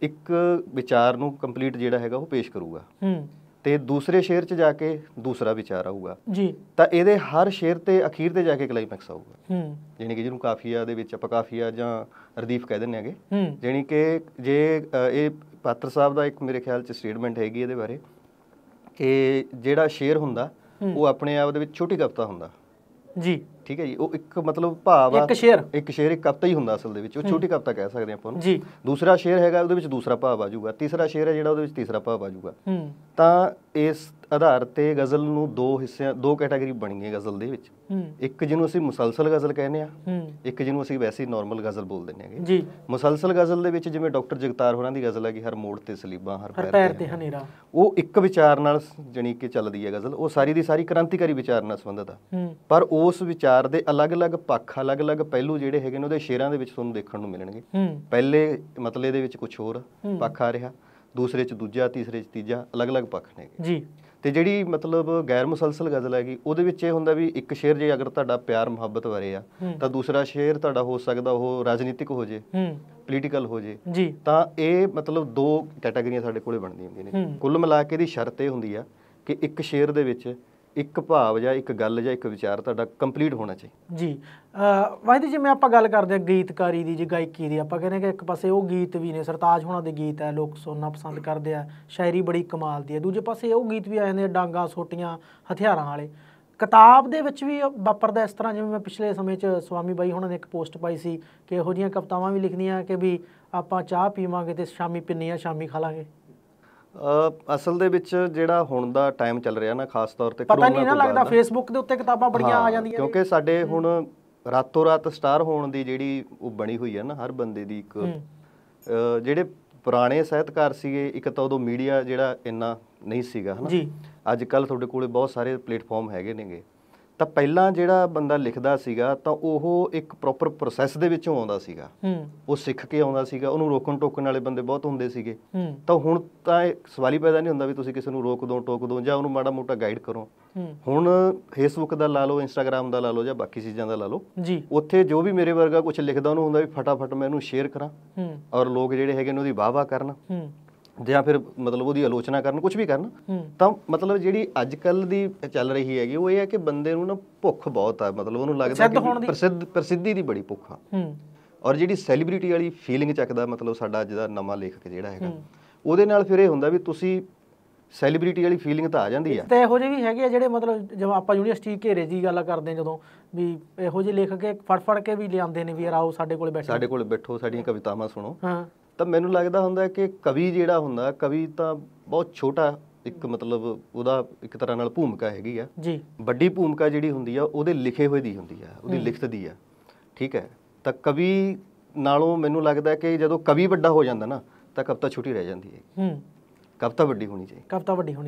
ਇੱਕ ਵਿਚਾਰ ਨੂੰ ਕੰਪਲੀਟ ਜਿਹੜਾ ਹੈਗਾ ਉਹ ਪੇਸ਼ ਕਰੂਗਾ ਤੇ ਦੂਸਰੇ ਸ਼ੇਰ 'ਚ ਜਾ ਕੇ ਦੂਸਰਾ ਵਿਚਾਰ ਆਊਗਾ ਜੀ। ਤਾਂ ਇਹਦੇ ਹਰ ਸ਼ੇਰ ਤੇ ਅਖੀਰ ਤੇ ਜਾ ਕੇ ਕਲਾਈਮੈਕਸ ਆਊਗਾ, ਜਾਣੀ ਕਿ ਜਿਹਨੂੰ ਕਾਫੀਆ ਦੇ ਵਿੱਚ ਆਪਾਂ ਕਾਫੀਆ ਜਾਂ ਰਦੀਫ ਕਹਿ ਦਿੰਦੇ ਹੈਗੇ। ਜਾਣੀ ਕਿ ਜੇ ਇਹ ਪਾਤਰ ਸਾਹਿਬ ਦਾ ਇੱਕ ਮੇਰੇ ਖਿਆਲ 'ਚ ਸਟੇਟਮੈਂਟ ਹੈਗੀ ਇਹਦੇ ਬਾਰੇ ਕਿ ਜਿਹੜਾ ਸ਼ੇਰ ਹੁੰਦਾ ਉਹ ਆਪਣੇ ਆਪ ਦੇ ਵਿੱਚ ਛੋਟੀ ਕਵਿਤਾ ਹੁੰਦਾ ਜੀ, ਠੀਕ ਹੈ ਜੀ। ਉਹ ਇੱਕ ਮਤਲਬ ਭਾਵ ਆ, ਇੱਕ ਸ਼ੇਰ ਇੱਕ ਕਵਿਤਾ ਹੀ ਹੁੰਦਾ ਅਸਲ ਦੇ ਵਿੱਚ, ਉਹ ਛੋਟੀ ਕਵਿਤਾ ਕਹਿ ਸਕਦੇ ਆਪਾਂ ਉਹਨੂੰ ਜੀ। ਦੂਸਰਾ ਸ਼ੇਰ ਹੈਗਾ ਉਹਦੇ ਵਿੱਚ ਦੂਸਰਾ ਭਾਵ ਆ ਜਾਊਗਾ, ਤੀਸਰਾ ਸ਼ੇਰ ਹੈ ਜਿਹੜਾ ਉਹਦੇ ਵਿੱਚ ਤੀਸਰਾ ਭਾਵ ਆ ਜਾਊਗਾ। ਤਾਂ ਇਸ ਆਧਾਰ ਤੇ ਗਜ਼ਲ ਨੂੰ ਦੋ ਕੈਟਾਗਰੀ ਬਣੀ ਹੈ ਗਜ਼ਲ ਦੇ ਵਿੱਚ, ਇੱਕ ਜਿਹਨੂੰ ਅਸੀਂ ਮੁਸਲਸਲ ਗਜ਼ਲ ਕਹਿੰਦੇ ਆ, ਇੱਕ ਜਿਹਨੂੰ ਅਸੀਂ ਵੈਸੇ ਨਾਰਮਲ ਗਜ਼ਲ ਬੋਲ ਦਿੰਦੇ ਹੈਗੇ ਜੀ। ਮੁਸਲਸਲ ਗਜ਼ਲ ਦੇ ਵਿੱਚ ਜਿਵੇਂ ਡਾਕਟਰ ਜਗਤਾਰ ਹੋਰਾਂ ਦੀ ਗਜ਼ਲ ਹੈਗੀ, ਹਰ ਮੋੜ ਤੇ ਸਲੀਬਾਂ ਹਰ ਪੈਰ ਤੇ ਹਨੇਰਾ, ਉਹ ਇੱਕ ਵਿਚਾਰ ਨਾਲ ਜਾਣੀ ਕਿ ਚੱਲਦੀ ਹੈ ਗਜ਼ਲ, ਉਹ ਸਾਰੀ ਦੀ ਸਾਰੀ ਕ੍ਰਾਂਤੀਕਾਰੀ ਵਿਚਾਰ ਨਾਲ ਸੰਬੰਧਿਤ ਆ, ਪਰ ਉਸ ਵਿਚਾਰ ਦੇ ਅਲੱਗ-ਅਲੱਗ ਪੱਖ, ਅਲੱਗ-ਅਲੱਗ ਪਹਿਲੂ ਜਿਹੜੇ ਹੈਗੇ ਨੇ ਉਹਦੇ ਸ਼ੇਰਾਂ ਦੇ ਵਿੱਚ ਤੁਹਾਨੂੰ ਦੇਖਣ ਨੂੰ ਮਿਲਣਗੇ। ਪਹਿਲੇ ਮਤਲੇ ਦੇ ਵਿੱਚ ਕੁਝ ਹੋਰ ਪੱਖ ਆ ਰਿਹਾ, ਦੂਸਰੇ 'ਚ ਦੂਜਾ, ਤੀਸਰੇ 'ਚ ਤੀਜਾ, ਅਲੱਗ-ਅਲੱਗ ਪੱਖ ਨੇ ਜੀ। ਤੇ ਜਿਹੜੀ ਮਤਲਬ ਗੈਰ ਮੁਸਲਸਲ ਗਜ਼ਲ ਹੈਗੀ ਉਹਦੇ ਵਿੱਚ ਇਹ ਹੁੰਦਾ ਵੀ ਇੱਕ ਸ਼ੇਰ ਜੇ ਅਗਰ ਤੁਹਾਡਾ ਪਿਆਰ ਮੁਹੱਬਤ ਬਾਰੇ ਆ ਤਾਂ ਦੂਸਰਾ ਸ਼ੇਰ ਤੁਹਾਡਾ ਹੋ ਸਕਦਾ ਉਹ ਰਾਜਨੀਤਿਕ ਹੋ ਜੇ, ਪੋਲੀਟੀਕਲ ਹੋ ਜੇ ਜੀ। ਤਾਂ ਇਹ ਮਤਲਬ ਦੋ ਕੈਟਾਗਰੀਆਂ ਸਾਡੇ ਕੋਲੇ ਬਣਦੀਆਂ ਹੁੰਦੀਆਂ ਨੇ। ਕੁੱਲ ਮਿਲਾ ਕੇ ਦੀ ਸ਼ਰਤ ਇਹ ਹੁੰਦੀ ਆ ਕਿ ਇੱਕ ਸ਼ੇਰ ਦੇ ਵਿੱਚ ਇੱਕ ਭਾਵ ਜਾਂ ਇੱਕ ਗੱਲ ਜਾਂ ਇੱਕ ਵਿਚਾਰ ਤੁਹਾਡਾ ਕੰਪਲੀਟ ਹੋਣਾ ਚਾਹੀਦਾ ਜੀ। ਵਾਹਿਦ ਜਿਵੇਂ ਆਪਾਂ ਗੱਲ ਕਰਦੇ ਹਾਂ ਗੀਤਕਾਰੀ ਦੀ, ਜੀ ਗਾਇਕੀ ਦੀ, ਆਪਾਂ ਕਹਿੰਦੇ ਕਿ ਇੱਕ ਪਾਸੇ ਉਹ ਗੀਤ ਵੀ ਨੇ, ਸਰਤਾਜ ਹੋਣਾ ਦੇ ਗੀਤ ਹੈ, ਲੋਕ ਸੁਣਨਾ ਪਸੰਦ ਕਰਦੇ ਆ, ਸ਼ਾਇਰੀ ਬੜੀ ਕਮਾਲ ਦੀ ਹੈ, ਦੂਜੇ ਪਾਸੇ ਉਹ ਗੀਤ ਵੀ ਆ ਜਾਂਦੇ ਡਾਂਗਾ ਸੋਟੀਆਂ ਹਥਿਆਰਾਂ ਵਾਲੇ। ਕਿਤਾਬ ਦੇ ਵਿੱਚ ਵੀ ਵਾਪਰਦਾ ਇਸ ਤਰ੍ਹਾਂ, ਜਿਵੇਂ ਮੈਂ ਪਿਛਲੇ ਸਮੇਂ 'ਚ ਸਵਾਮੀ ਬਾਈ ਹੋਣਾ ਨੇ ਇੱਕ ਪੋਸਟ ਪਾਈ ਸੀ ਕਿ ਇਹੋ ਜਿਹੀਆਂ ਕਵਿਤਾਵਾਂ ਵੀ ਲਿਖਣੀਆਂ ਕਿ ਵੀ ਆਪਾਂ ਚਾਹ ਪੀਵਾਂਗੇ ਤੇ ਸ਼ਾਮੀ ਪਿੰਨੀਆਂ ਸ਼ਾਮੀ ਖਾ ਲਾਂਗੇ। ਅਸਲ ਦੇ ਵਿੱਚ ਜਿਹੜਾ ਹੁਣ ਦਾ ਟਾਈਮ ਚੱਲ ਰਿਹਾ ਨਾ, ਖਾਸ ਤੌਰ ਤੇ ਪਤਾ ਨਹੀਂ ਨਾ ਲੱਗਦਾ ਫੇਸਬੁੱਕ ਦੇ ਉੱਤੇ ਕਿਤਾਬਾਂ ਬੜੀਆਂ ਆ ਜਾਂਦੀਆਂ, ਕਿਉਂਕਿ ਸਾਡੇ ਹੁਣ ਰਾਤੋਂ ਰਾਤ ਸਟਾਰ ਹੋਣ ਦੀ ਜਿਹੜੀ ਉਹ ਬਣੀ ਹੋਈ ਹੈ ਨਾ ਹਰ ਬੰਦੇ ਦੀ ਇੱਕ, ਜਿਹੜੇ ਪੁਰਾਣੇ ਸਾਹਿਤਕਾਰ ਸੀਗੇ, ਇੱਕ ਤਾਂ ਉਦੋਂ ਮੀਡੀਆ ਜਿਹੜਾ ਇੰਨਾ ਨਹੀਂ ਸੀਗਾ ਹਨਾ, ਅੱਜ ਕੱਲ੍ਹ ਤੁਹਾਡੇ ਕੋਲੇ ਬਹੁਤ ਸਾਰੇ ਪਲੇਟਫਾਰਮ ਹੈਗੇ ਨੇਗੇ। ਤਾਂ ਪਹਿਲਾਂ ਜਿਹੜਾ ਬੰਦਾ ਲਿਖਦਾ ਸੀਗਾ ਤਾਂ ਉਹ ਇੱਕ ਪ੍ਰੋਪਰ ਪ੍ਰੋਸੈਸ ਦੇ ਵਿੱਚੋਂ ਆਉਂਦਾ ਸੀਗਾ, ਉਹ ਸਿੱਖ ਕੇ ਆਉਂਦਾ ਸੀਗਾ, ਉਹਨੂੰ ਰੋਕਣ ਟੋਕਣ ਵਾਲੇ ਬੰਦੇ ਬਹੁਤ ਹੁੰਦੇ ਸੀਗੇ। ਤਾਂ ਹੁਣ ਤਾਂ ਇਹ ਸਵਾਲ ਹੀ ਪੈਦਾ ਨਹੀਂ ਹੁੰਦਾ ਵੀ ਤੁਸੀਂ ਕਿਸੇ ਨੂੰ ਰੋਕ ਦੋ, ਟੋਕ ਦੋ ਜਾਂ ਉਹਨੂੰ ਮਾੜਾ ਮੋਟਾ ਗਾਈਡ ਕਰੋ। ਹੁਣ ਫੇਸਬੁੱਕ ਦਾ ਲਾ ਲਓ, ਇੰਸਟਾਗ੍ਰਾਮ ਦਾ ਲਾ ਲਓ ਜਾਂ ਬਾਕੀ ਚੀਜ਼ਾਂ ਦਾ ਲਾ ਲਓ, ਉੱਥੇ ਜੋ ਵੀ ਮੇਰੇ ਵਰਗਾ ਕੁਝ ਲਿਖਦਾ ਉਹਨੂੰ ਹੁੰਦਾ ਵੀ ਫਟਾਫਟ ਮੈਂ ਇਹਨੂੰ ਸ਼ੇਅਰ ਕਰਾਂ ਔਰ ਲੋਕ ਜਿਹੜੇ ਹੈਗੇ ਨੇ ਉਹਦੀ ਵਾਹ ਵਾਹ ਕਰਨ ਜਾਂ ਫਿਰ ਮਤਲਬ ਉਹਦੀ ਆਲੋਚਨਾ ਕਰਨ, ਕੁਝ ਵੀ ਕਰਨ। ਤਾਂ ਮਤਲਬ ਜਿਹੜੀ ਅੱਜ ਕੱਲ੍ਹ ਦੀ ਚੱਲ ਰਹੀ ਹੈਗੀ ਉਹ ਇਹ ਹੈ ਕਿ ਬੰਦੇ ਨੂੰ ਨਾ ਭੁੱਖ ਬਹੁਤ ਆ, ਮਤਲਬ ਉਹਨੂੰ ਲੱਗਦਾ ਕਿ ਪ੍ਰਸਿੱਧੀ ਦੀ ਬੜੀ ਭੁੱਖ ਆ। ਔਰ ਜਿਹੜੀ ਸੈਲੀਬ੍ਰਿਟੀ ਵਾਲੀ ਫੀਲਿੰਗ ਚੱਕਦਾ ਮਤਲਬ ਸਾਡਾ ਅੱਜ ਦਾ ਨਵਾਂ ਲੇਖਕ ਜਿਹੜਾ ਹੈਗਾ, ਉਹਦੇ ਨਾਲ ਫਿਰ ਇਹ ਹੁੰਦਾ ਵੀ ਤੁਸੀਂ ਸੈਲੀਬ੍ਰਿਟੀ ਵਾਲੀ ਫੀਲਿੰਗ ਤਾਂ ਆ ਜਾਂਦੀ ਆ। ਤੇ ਇਹੋ ਜਿਹੇ ਵੀ ਹੈਗੇ ਆ ਜਿਹੜੇ ਮਤਲਬ ਜਦੋਂ ਆਪਾਂ ਯੂਨੀਵਰਸਿਟੀ ਘੇਰੇ ਦੀ ਗੱਲ ਕਰਦੇ ਹਾਂ, ਜਦੋਂ ਵੀ ਇਹੋ ਜਿਹੇ ਲੇਖਕ ਫੜ ਕੇ ਵੀ ਲਿਆਉਂਦੇ ਨੇ ਵੀ ਯਾਰ ਆਓ ਸਾਡੇ ਕੋਲ ਬੈਠੋ ਸਾਡੀਆਂ ਕਵਿਤਾਵਾਂ ਸੁਣੋ। ਤਾਂ ਮੈਨੂੰ ਲੱਗਦਾ ਹੁੰਦਾ ਕਿ ਕਵੀ ਜਿਹੜਾ ਹੁੰਦਾ, ਕਵੀ ਤਾਂ ਬਹੁਤ ਛੋਟਾ ਇੱਕ ਮਤਲਬ ਉਹਦਾ ਇੱਕ ਤਰ੍ਹਾਂ ਨਾਲ ਭੂਮਿਕਾ ਹੈਗੀ ਆ ਜੀ। ਵੱਡੀ ਭੂਮਿਕਾ ਜਿਹੜੀ ਹੁੰਦੀ ਆ ਉਹਦੇ ਲਿਖੇ ਹੋਏ ਦੀ ਹੁੰਦੀ ਆ, ਉਹਦੀ ਲਿਖਤ ਦੀ ਆ, ਠੀਕ ਹੈ। ਤਾਂ ਕਵੀ ਨਾਲੋਂ ਮੈਨੂੰ ਲੱਗਦਾ ਕਿ ਜਦੋਂ ਕਵੀ ਵੱਡਾ ਹੋ ਜਾਂਦਾ ਨਾ ਤਾਂ ਕਵਿਤਾ ਛੋਟੀ ਰਹਿ ਜਾਂਦੀ ਹੈ। ਕਵਿਤਾ ਵੱਡੀ ਹੋਣੀ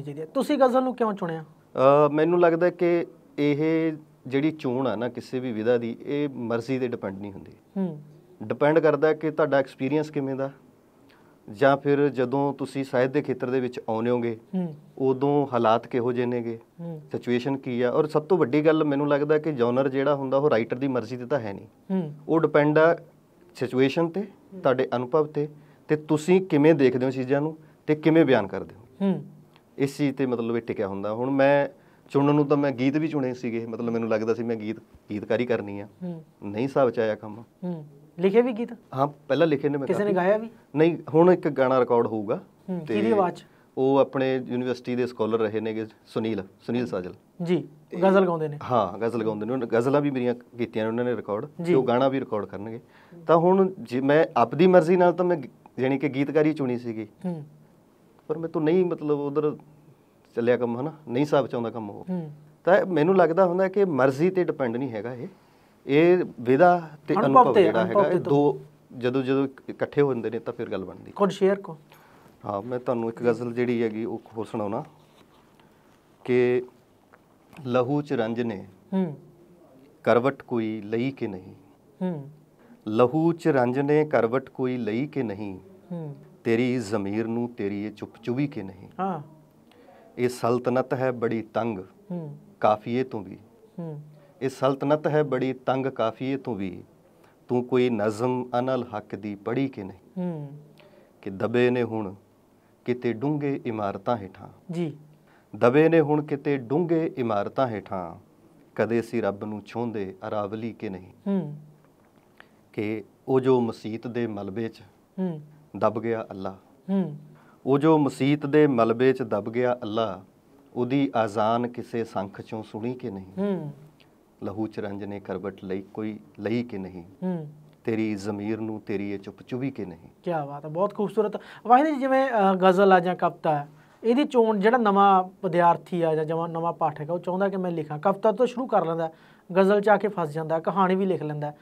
ਚਾਹੀਦੀ ਹੈ। ਤੁਸੀਂ ਗਜ਼ਲ ਨੂੰ ਕਿਉਂ ਚੁਣਿਆ? ਮੈਨੂੰ ਲੱਗਦਾ ਕਿ ਇਹ ਜਿਹੜੀ ਚੋਣ ਆ ਨਾ ਕਿਸੇ ਵੀ ਵਿਧਾ ਦੀ, ਇਹ ਮਰਜ਼ੀ ਤੇ ਡਿਪੈਂਡ ਨਹੀਂ ਹੁੰਦੀ। ਡਿਪੈਂਡ ਕਰਦਾ ਕਿ ਤੁਹਾਡਾ ਐਕਸਪੀਰੀਅੰਸ ਕਿਵੇਂ ਦਾ, ਜਾਂ ਫਿਰ ਜਦੋਂ ਤੁਸੀਂ ਸਾਹਿਤ ਦੇ ਖੇਤਰ ਦੇ ਵਿੱਚ ਆਉਂਦੇ ਹੋਗੇ ਉਦੋਂ ਹਾਲਾਤ ਕਿਹੋ ਜਿਹੇ ਨੇਗੇ, ਸਿਚੁਏਸ਼ਨ ਕੀ ਆ। ਔਰ ਸਭ ਤੋਂ ਵੱਡੀ ਗੱਲ ਮੈਨੂੰ ਲੱਗਦਾ ਕਿ ਜਨਰ ਜਿਹੜਾ ਹੁੰਦਾ ਉਹ ਰਾਈਟਰ ਦੀ ਮਰਜ਼ੀ ਤੇ ਤਾਂ ਹੈ ਨਹੀਂ, ਉਹ ਡਿਪੈਂਡ ਆ ਸਿਚੁਏਸ਼ਨ ਤੇ, ਤੁਹਾਡੇ ਅਨੁਭਵ ਤੇ ਤੁਸੀਂ ਕਿਵੇਂ ਦੇਖਦੇ ਹੋ ਚੀਜ਼ਾਂ ਨੂੰ ਤੇ ਕਿਵੇਂ ਬਿਆਨ ਕਰਦੇ ਹੋ, ਇਸ ਚੀਜ਼ ਤੇ ਮਤਲਬ ਇਹ ਟਿਕਿਆ ਹੁੰਦਾ। ਹੁਣ ਮੈਂ ਚੁਣਨ ਨੂੰ ਤਾਂ ਮੈਂ ਗੀਤ ਵੀ ਚੁਣੇ ਸੀਗੇ, ਮਤਲਬ ਮੈਨੂੰ ਲੱਗਦਾ ਸੀ ਮੈਂ ਗੀਤਕਾਰੀ ਕਰਨੀ ਆ, ਨਹੀਂ ਹਿਸਾਬ ਚ ਆਇਆ ਕੰਮ। ਲਿਖੇ ਵੀ ਗੀਤ? ਹਾਂ, ਪਹਿਲਾਂ ਲਿਖੇ ਨੇ। ਮੈਂ ਕਿਸੇ ਨੇ ਗਾਇਆ ਵੀ ਨਹੀਂ? ਹੁਣ ਇੱਕ ਗਾਣਾ ਰਿਕਾਰਡ ਹੋਊਗਾ। ਕਿਹਦੀ ਆਵਾਜ਼? ਉਹ ਆਪਣੇ ਯੂਨੀਵਰਸਿਟੀ ਦੇ ਸਕਾਲਰ ਰਹੇ ਨੇਗੇ, ਸੁਨੀਲ ਸਾਜਲ ਜੀ, ਗਜ਼ਲ ਗਾਉਂਦੇ ਨੇ। ਹਾਂ, ਗਜ਼ਲ ਗਾਉਂਦੇ ਨੇ, ਗਜ਼ਲਾਂ ਵੀ ਮੇਰੀਆਂ ਕੀਤੀਆਂ ਉਹਨਾਂ ਨੇ ਰਿਕਾਰਡ, ਤੇ ਉਹ ਗਾਣਾ ਵੀ ਰਿਕਾਰਡ ਕਰਨਗੇ। ਤਾਂ ਹੁਣ ਜੇ ਮੈਂ ਆਪਦੀ ਮਰਜ਼ੀ ਨਾਲ ਤਾਂ ਮੈਂ ਜਾਣੀ ਕਿ ਗੀਤਕਾਰੀ ਚੁਣੀ ਸੀਗੀ, ਪਰ ਮੇਰੇ ਤੋਂ ਨਹੀਂ ਮਤਲਬ ਉਧਰ ਚੱਲਿਆ ਕੰਮ, ਹਨਾ, ਨਹੀਂ ਹਿਸਾਬ ਚ ਆਉਂਦਾ ਕੰਮ ਉਹ। ਤਾਂ ਮੈਨੂੰ ਲੱਗਦਾ ਹੁੰਦਾ ਕਿ ਮਰਜ਼ੀ ਤੇ ਡਿਪੈਂਡ ਨਹੀਂ ਹੈਗਾ ਇਹ ਵਿਧਾ ਤੇ ਅਨੁਭਵ ਜਿਹੜਾ ਹੈਗਾ, ਇਹ ਦੋ ਜਦੋਂ ਇਕੱਠੇ ਹੁੰਦੇ ਨੇ ਤਾਂ ਫਿਰ ਗੱਲ ਬਣਦੀ। ਖੁਦ ਸ਼ੇਅਰ ਕੋ। ਹਾਂ, ਮੈਂ ਤੁਹਾਨੂੰ ਇੱਕ ਗਜ਼ਲ ਜਿਹੜੀ ਹੈਗੀ ਉਹ ਹੋਰ ਸੁਣਾਉਣਾ ਕਿ ਲਹੂ ਚ ਰੰਜ ਨੇ ਕਰਵਟ ਕੋਈ ਲਈ ਕਿ ਨਹੀਂ, ਲਹੂ ਚ ਰੰਜ ਨੇ ਕਰਵਟ ਕੋਈ ਲਈ ਕਿ ਨਹੀਂ, ਤੇਰੀ ਜ਼ਮੀਰ ਨੂੰ ਤੇਰੀ ਇਹ ਚੁੱਪ ਚੁਬੀ ਕਿ ਨਹੀਂ, ਇਹ ਸਲਤਨਤ ਹੈ ਬੜੀ ਤੰਗ ਕਾਫੀਏ ਤੋਂ ਵੀ, ਇਹ ਸਲਤਨਤ ਹੈ ਬੜੀ ਤੰਗ ਕਾਫੀਏ ਤੋਂ ਵੀ, ਤੂੰ ਕੋਈ ਨਜ਼ਮ ਅਨਲ ਹੱਕ ਦੀ ਪੜ੍ਹੀ ਕਿ ਨਹੀਂ, ਕਿ ਦਬੇ ਨੇ ਹੁਣ ਕਿਤੇ ਡੂੰਘੇ ਇਮਾਰਤਾਂ ਹੇਠਾਂ ਜੀ, ਦਬੇ ਨੇ ਹੁਣ ਕਿਤੇ ਡੂੰਘੇ ਇਮਾਰਤਾਂ ਹੇਠਾਂ, ਕਦੇ ਸੀ ਰੱਬ ਨੂੰ ਛੋਂਦੇ ਅਰਾਵਲੀ ਕਿ ਨਹੀਂ, ਕਿ ਉਹ ਜੋ ਮਸੀਤ ਦੇ ਮਲਬੇ 'ਚ ਦਬ ਗਿਆ ਅੱਲਾ, ਉਹ ਜੋ ਮਸੀਤ ਦੇ ਮਲਬੇ 'ਚ ਦਬ ਗਿਆ ਅੱਲਾ, ਉਹਦੀ ਆਜ਼ਾਨ ਕਿਸੇ ਸੰਖ 'ਚੋਂ ਸੁਣੀ ਕਿ ਨਹੀਂ, ਲਹੂ ਚ ਰੰਜ ਨੇ ਕਰਵਟ ਲਈ ਕੋਈ ਲਈ ਕਿ ਨਹੀਂ, ਤੇਰੀ ਜ਼ਮੀਰ ਨੂੰ ਤੇਰੀ ਇਹ ਚੁੱਪ ਚੁਬੀ ਕਿ ਨਹੀਂ। ਕੀ ਬਾਤ ਹੈ, ਬਹੁਤ ਖੂਬਸੂਰਤ। ਵਾਹਿਦ ਜੀ, ਜਿਵੇਂ ਗਜ਼ਲ ਆ ਜਾਂ ਕਵਿਤਾ ਹੈ, ਇਹਦੀ ਚੋਣ ਜਿਹੜਾ ਨਵਾਂ ਵਿਦਿਆਰਥੀ ਆ ਜਾਂ ਜਿਵੇਂ ਨਵਾਂ ਪਾਠਕ ਆ, ਉਹ ਚਾਹੁੰਦਾ ਕਿ ਮੈਂ ਲਿਖਾਂ, ਕਵਿਤਾ ਤੋਂ ਸ਼ੁਰੂ ਕਰ ਲੈਂਦਾ, ਗਜ਼ਲ 'ਚ ਆ ਕੇ ਫਸ ਜਾਂਦਾ, ਕਹਾਣੀ ਵੀ ਲਿਖ ਲੈਂਦਾ,